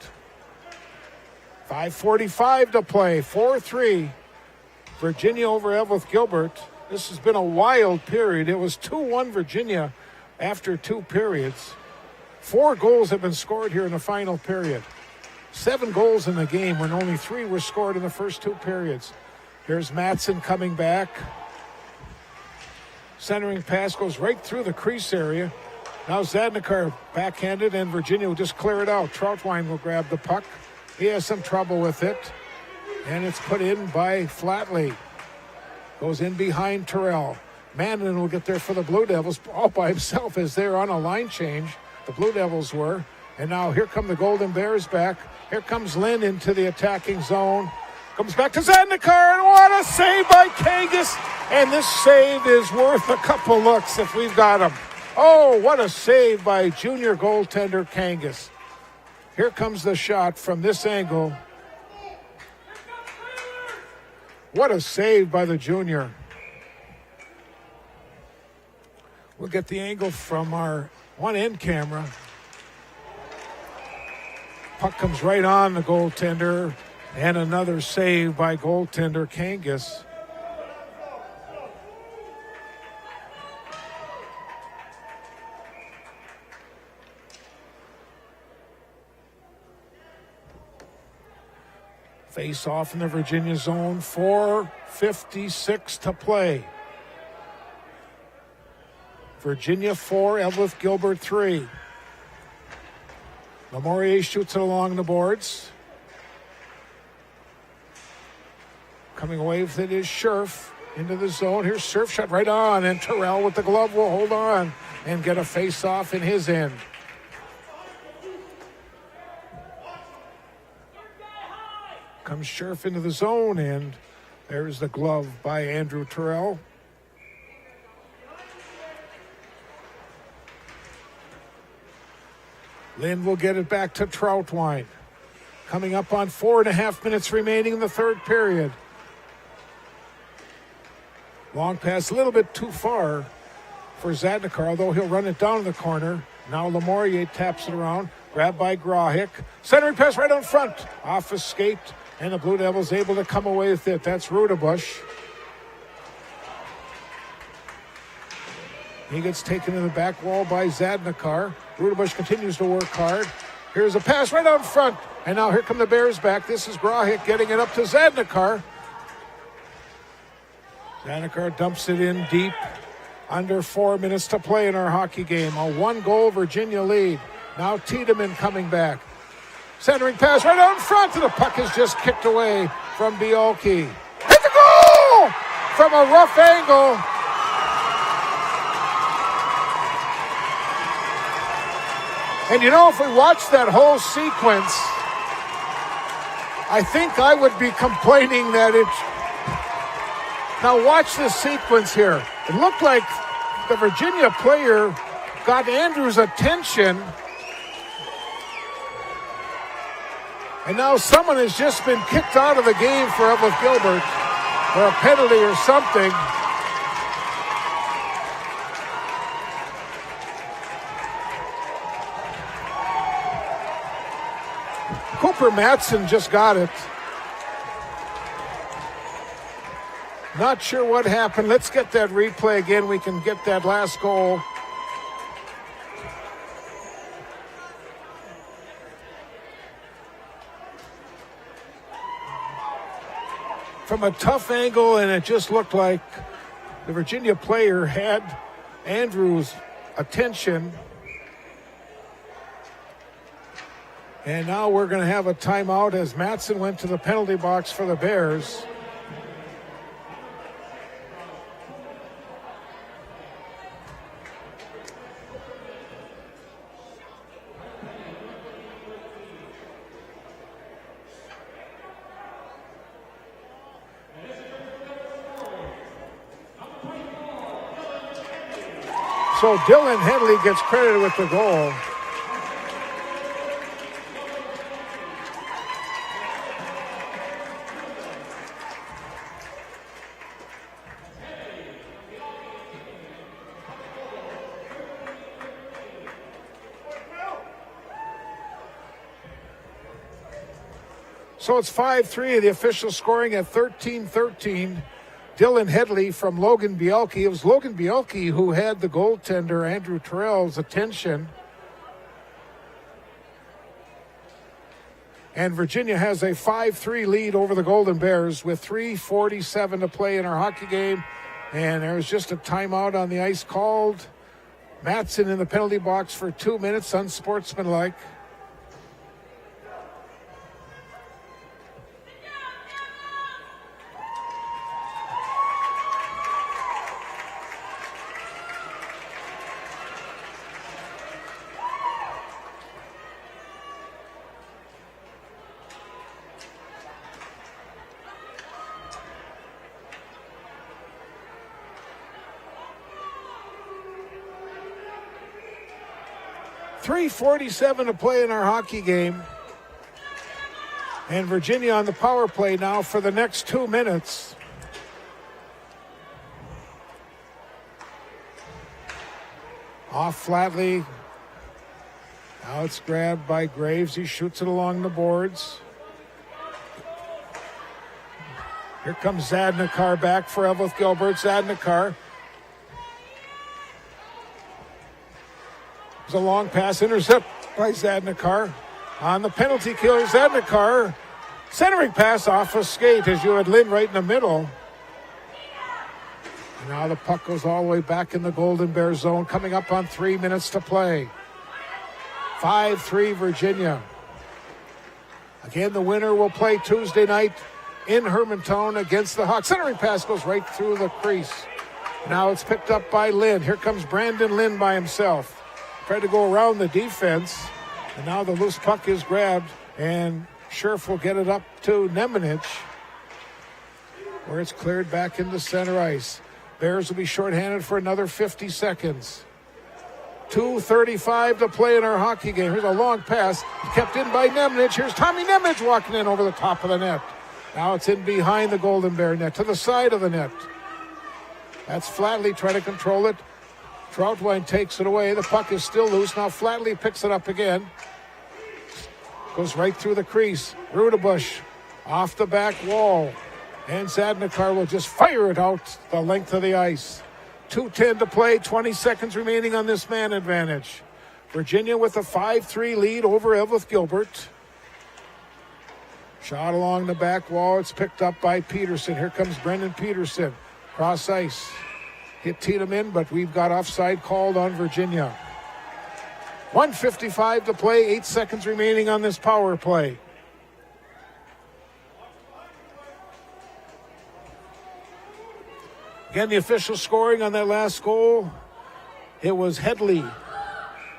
5:45 to play. 4-3. Virginia over Eveleth Gilbert. This has been a wild period. It was 2-1 Virginia after 2 periods. 4 goals have been scored here in the final period. 7 goals in the game when only 3 were scored in the first 2 periods. Here's Matson coming back. Centering pass goes right through the crease area. Now Zadnikar backhanded, and Virginia will just clear it out. Troutwine will grab the puck. He has some trouble with it. And it's put in by Flatley. Goes in behind Terrell. Mandan will get there for the Blue Devils all by himself as they're on a line change. The Blue Devils were. And now here come the Golden Bears back. Here comes Lynn into the attacking zone. Comes back to Zadnikar, and what a save by Kangas. And this save is worth a couple looks if we've got him. Oh, what a save by junior goaltender Kangas. Here comes the shot from this angle. What a save by the junior. We'll get the angle from our one-end camera. Puck comes right on the goaltender, and another save by goaltender Kangas. Face off in the Virginia zone, 4:56 to play. Virginia 4, Eveleth Gilbert 3. Lamourier shoots it along the boards. Coming away with it is Scherf into the zone. Here's Scherf shot right on, and Terrell with the glove will hold on and get a face-off in his end. Comes Scherf into the zone, and there's the glove by Andrew Terrell. Lynn will get it back to Troutwine. Coming up on 4.5 minutes remaining in the third period. Long pass, a little bit too far for Zadnikar, although he'll run it down the corner. Now Lamourier taps it around, grabbed by Grahick. Centering pass right on front. Off a skate, and the Blue Devils able to come away with it. That's Rudebush. He gets taken to the back wall by Zadnikar. Rudebush continues to work hard. Here's a pass right out front. And now here come the Bears back. This is Grahick getting it up to Zadnikar. Zadnikar dumps it in deep. Under 4 minutes to play in our hockey game. A 1-goal Virginia lead. Now Tiedemann coming back. Centering pass right out in front. And the puck is just kicked away from Bielke. Hit the goal! From a rough angle. And you know, if we watch that whole sequence, I think I would be complaining that it's... Now watch this sequence here. It looked like the Virginia player got Andrew's attention. And now someone has just been kicked out of the game for Eveleth Gilbert, or a penalty or something. Cooper Matson just got it. Not sure what happened. Let's get that replay again. We can get that last goal. From a tough angle, and it just looked like the Virginia player had Andrew's attention. And now we're going to have a timeout as Matson went to the penalty box for the Bears. So Dylan Henley gets credited with the goal. So it's 5-3, the official scoring at 13-13. Dylan Headley from Logan Bielke. It was Logan Bielke who had the goaltender, Andrew Terrell's, attention. And Virginia has a 5-3 lead over the Golden Bears with 3:47 to play in our hockey game. And there's just a timeout on the ice called. Matson in the penalty box for 2 minutes, unsportsmanlike. 3:47 to play in our hockey game. And Virginia on the power play now for the next 2 minutes. Off Flatley. Now it's grabbed by Graves. He shoots it along the boards. Here comes Zadnikar back for Eveleth Gilbert. Zadnikar. There's a long pass intercept by Zadnikar. On the penalty kill, Zadnikar. Centering pass off a skate as you had Lynn right in the middle. And now the puck goes all the way back in the Golden Bear zone, coming up on 3 minutes to play. 5-3 Virginia. Again, the winner will play Tuesday night in Hermantown against the Hawks. Centering pass goes right through the crease. Now it's picked up by Lynn. Here comes Brandon Lynn by himself. Tried to go around the defense. And now the loose puck is grabbed. And Scherf will get it up to Nemanich, where it's cleared back into center ice. Bears will be shorthanded for another 50 seconds. 2:35 to play in our hockey game. Here's a long pass. Kept in by Nemanich. Here's Tommy Nemanich walking in over the top of the net. Now it's in behind the Golden Bear net, to the side of the net. That's Flatley trying to control it. Troutwine takes it away. The puck is still loose. Now Flatley picks it up again. Goes right through the crease. Rudebush off the back wall. And Zadnikar will just fire it out the length of the ice. 2:10 to play, 20 seconds remaining on this man advantage. Virginia with a 5-3 lead over Eveleth Gilbert. Shot along the back wall. It's picked up by Peterson. Here comes Brendan Peterson. Cross ice. Hit Tiedemann, but we've got offside called on Virginia. 1:55 to play, 8 seconds remaining on this power play. Again, the official scoring on that last goal, it was Headley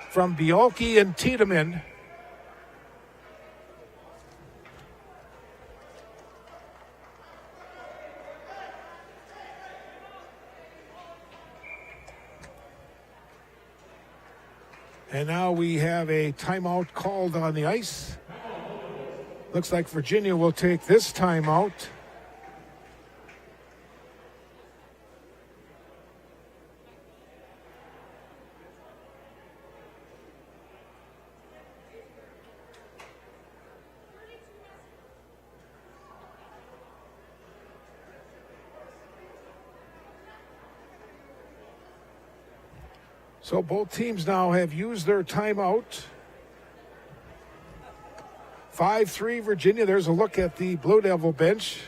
from Bialke and Tiedemann. And now we have a timeout called on the ice. Looks like Virginia will take this timeout. So both teams now have used their timeout. 5-3 Virginia. There's a look at the Blue Devil bench.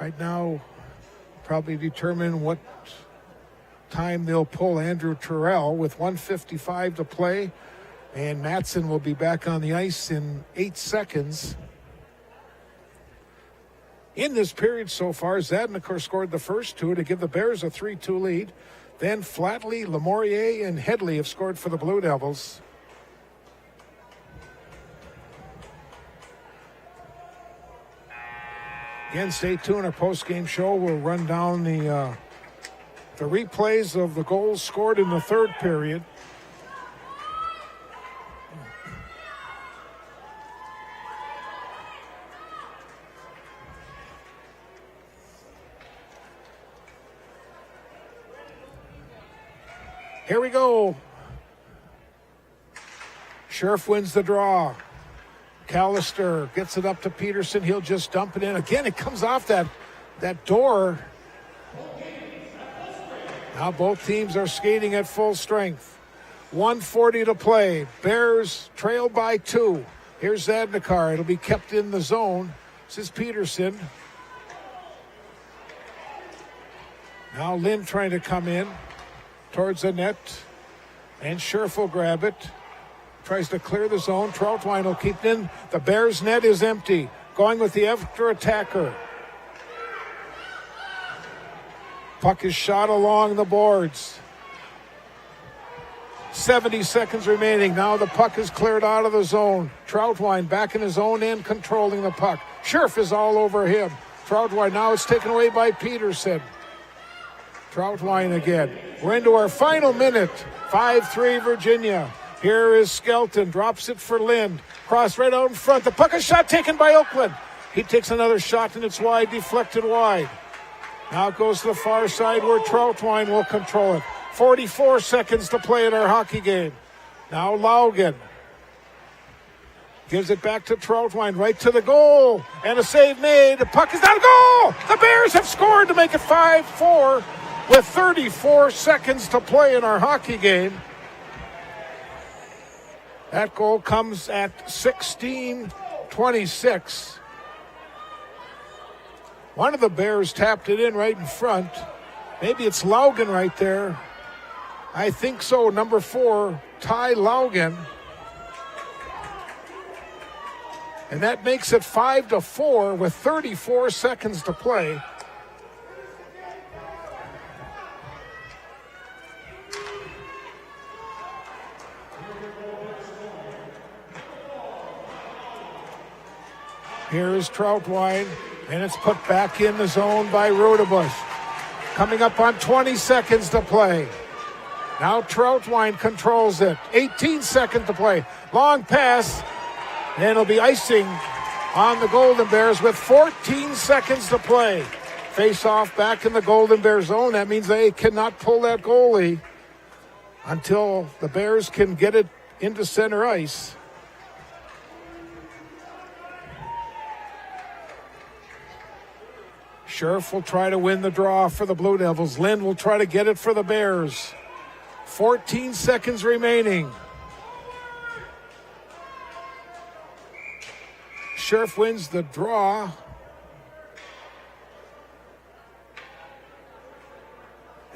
Right now, probably determine what time they'll pull Andrew Terrell with 1:55 to play. And Matson will be back on the ice in 8 seconds. In this period so far, Zadnikar scored the first two to give the Bears a 3-2 lead. Then Flatley, Lamourier, and Headley have scored for the Blue Devils. Again, stay tuned. Our post-game show will run down the replays of the goals scored in the third period. Here we go. Scherf wins the draw. Callister gets it up to Peterson. He'll just dump it in. Again, it comes off that door. Now both teams are skating at full strength. 1:40 to play. Bears trail by 2. Here's Zadnikar. It'll be kept in the zone. This is Peterson. Now Lynn trying to come in towards the net, and Scherf will grab it. Tries to clear the zone. Troutwine will keep it in. The Bears' net is empty. Going with the extra attacker. Puck is shot along the boards. 70 seconds remaining. Now the puck is cleared out of the zone. Troutwine back in his own end, controlling the puck. Scherf is all over him. Troutwine, now it's taken away by Peterson. Troutwine again. We're into our final minute. 5-3 Virginia. Here is Skelton, drops it for Lind. Cross right out in front. The puck is shot taken by Oakland. He takes another shot and it's wide, deflected wide. Now it goes to the far side where Troutwine will control it. 44 seconds to play in our hockey game. Now Laugen gives it back to Troutwine, right to the goal. And a save made. The puck is down. Goal! The Bears have scored to make it 5-4 with 34 seconds to play in our hockey game. That goal comes at 16:26. One of the Bears tapped it in right in front. Maybe it's Laugen right there. I think so, number 4, Ty Laugen. And that makes it 5-4 with 34 seconds to play. Here is Troutwine, and it's put back in the zone by Rudebush. Coming up on 20 seconds to play. Now Troutwine controls it. 18 seconds to play. Long pass, and it'll be icing on the Golden Bears with 14 seconds to play. Face off back in the Golden Bear zone. That means they cannot pull that goalie until the Bears can get it into center ice. Scherf will try to win the draw for the Blue Devils. Lind will try to get it for the Bears. 14 seconds remaining. Scherf wins the draw.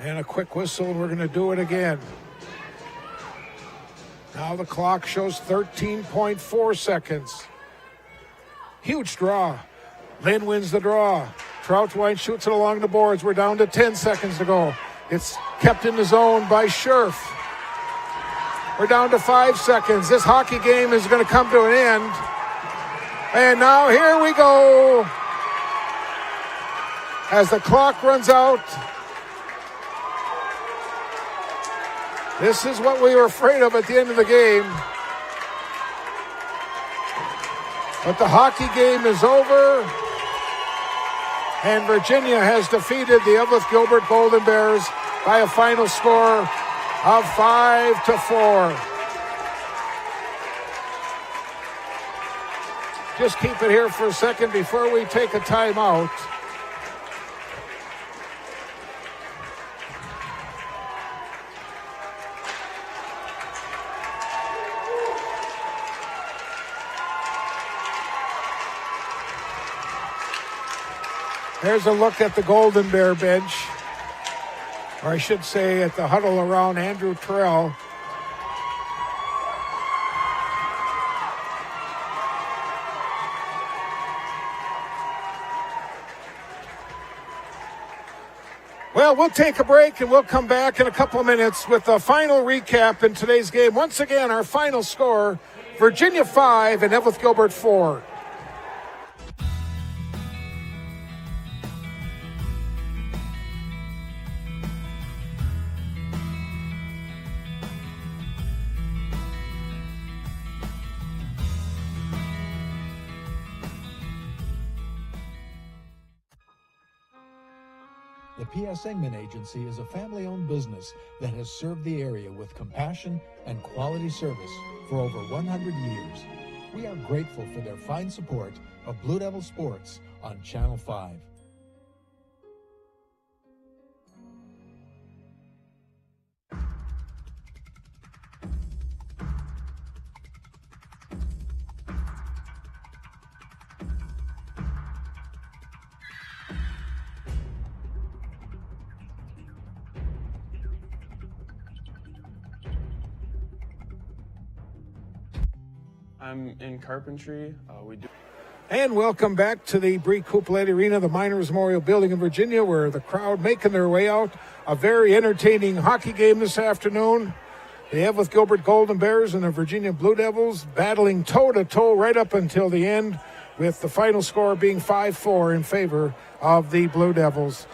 And a quick whistle, and we're going to do it again. Now the clock shows 13.4 seconds. Huge draw. Lind wins the draw. Troutwine shoots it along the boards. We're down to 10 seconds to go. It's kept in the zone by Scherf. We're down to 5 seconds. This hockey game is going to come to an end. And now here we go. As the clock runs out. This is what we were afraid of at the end of the game. But the hockey game is over. And Virginia has defeated the Eveleth Gilbert Golden Bears by a final score of 5-4. Just keep it here for a second before we take a timeout. There's a look at the Golden Bear bench, or I should say at the huddle around Andrew Terrell. Well, we'll take a break and we'll come back in a couple of minutes with the final recap in today's game. Once again, our final score, Virginia 5 and Eveleth Gilbert 4. The P.S. Engman Agency is a family-owned business that has served the area with compassion and quality service for over 100 years. We are grateful for their fine support of Blue Devil Sports on Channel 5. I'm in carpentry. And welcome back to the Bree Couplet Arena, the Miners Memorial Building in Virginia, where the crowd making their way out. A very entertaining hockey game this afternoon. The Eveleth Gilbert Golden Bears and the Virginia Blue Devils battling toe-to-toe right up until the end, with the final score being 5-4 in favor of the Blue Devils.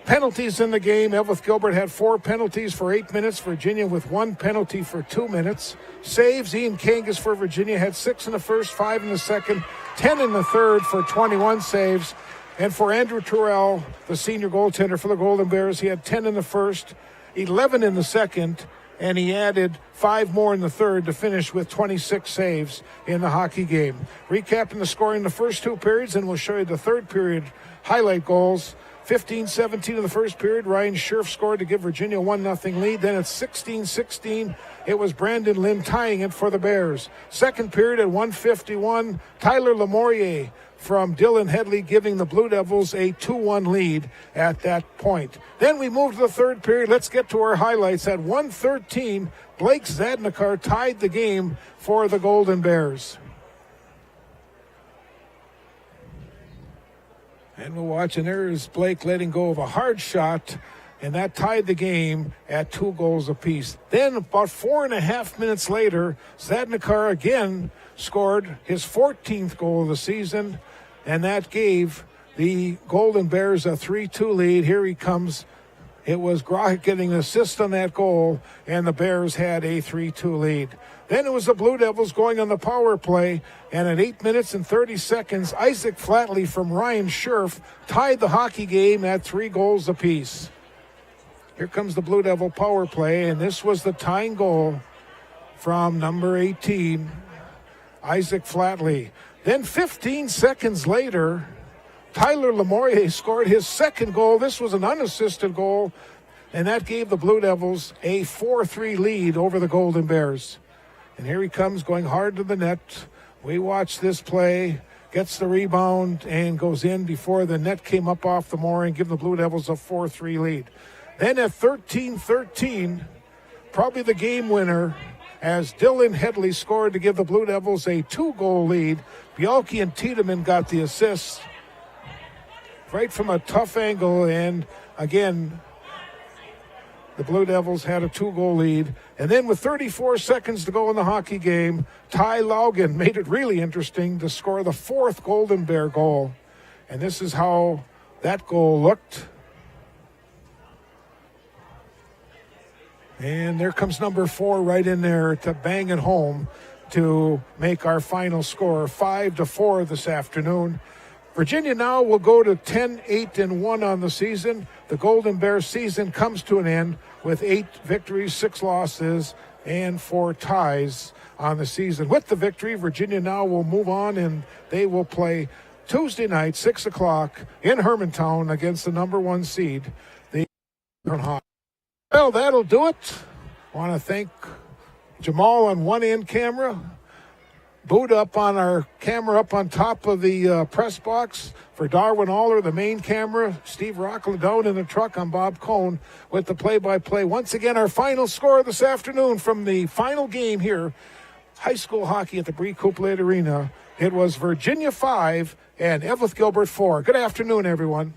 Penalties in the game. Eveleth Gilbert had 4 penalties for 8 minutes. Virginia with 1 penalty for 2 minutes. Saves. Ian Kangas for Virginia had 6 in the first, 5 in the second, 10 in the third for 21 saves. And for Andrew Terrell, the senior goaltender for the Golden Bears, he had 10 in the first, 11 in the second, and he added 5 more in the third to finish with 26 saves in the hockey game. Recapping the scoring in the first 2 periods, and we'll show you the third period highlight goals. 15-17 in the first period, Ryan Scherf scored to give Virginia 1-0 lead. Then at 16-16, it was Brandon Lynn tying it for the Bears. Second period at 1:51, Tyler Lamourier from Dylan Headley giving the Blue Devils a 2-1 lead at that point. Then we move to the third period. Let's get to our highlights. At 1:13, Blake Zadnikar tied the game for the Golden Bears. And we'll watch, and there's Blake letting go of a hard shot, and that tied the game at 2 goals apiece. Then about 4.5 minutes later, Zadnikar again scored his 14th goal of the season, and that gave the Golden Bears a 3-2 lead. Here he comes. It was Grahek getting an assist on that goal, and the Bears had a 3-2 lead. Then it was the Blue Devils going on the power play, and at 8 minutes and 30 seconds, Isaac Flatley from Ryan Scherf tied the hockey game at 3 goals apiece. Here comes the Blue Devil power play, and this was the tying goal from number 18, Isaac Flatley. Then 15 seconds later, Tyler Lamourier scored his second goal. This was an unassisted goal, and that gave the Blue Devils a 4-3 lead over the Golden Bears. And here he comes going hard to the net. We watch this play, gets the rebound, and goes in before the net came up off the mooring, give the Blue Devils a 4-3 lead. Then at 13-13, probably the game winner, as Dylan Headley scored to give the Blue Devils a 2-goal lead. Bialke and Tiedemann got the assists right from a tough angle, and again, the Blue Devils had a 2-goal lead. And then with 34 seconds to go in the hockey game, Ty Laugen made it really interesting to score the 4th Golden Bear goal. And this is how that goal looked. And there comes number 4 right in there to bang it home to make our final score 5-4 this afternoon. Virginia now will go to 10-8-1 on the season. The Golden Bears season comes to an end with 8 victories, 6 losses, and 4 ties on the season. With the victory, Virginia now will move on, and they will play Tuesday night, 6 o'clock in Hermantown against the number 1 seed, the Hawks. Well, that'll do it. I want to thank Jamal on one end camera, Boot up on our camera up on top of the press box. For Darwin Aller, the main camera, Steve Rockland down in the truck. I'm Bob Cohn with the play-by-play. Once again, our final score this afternoon from the final game here, high school hockey at the Bree Couplade Arena. It was Virginia 5 and Eveleth Gilbert 4. Good afternoon, everyone.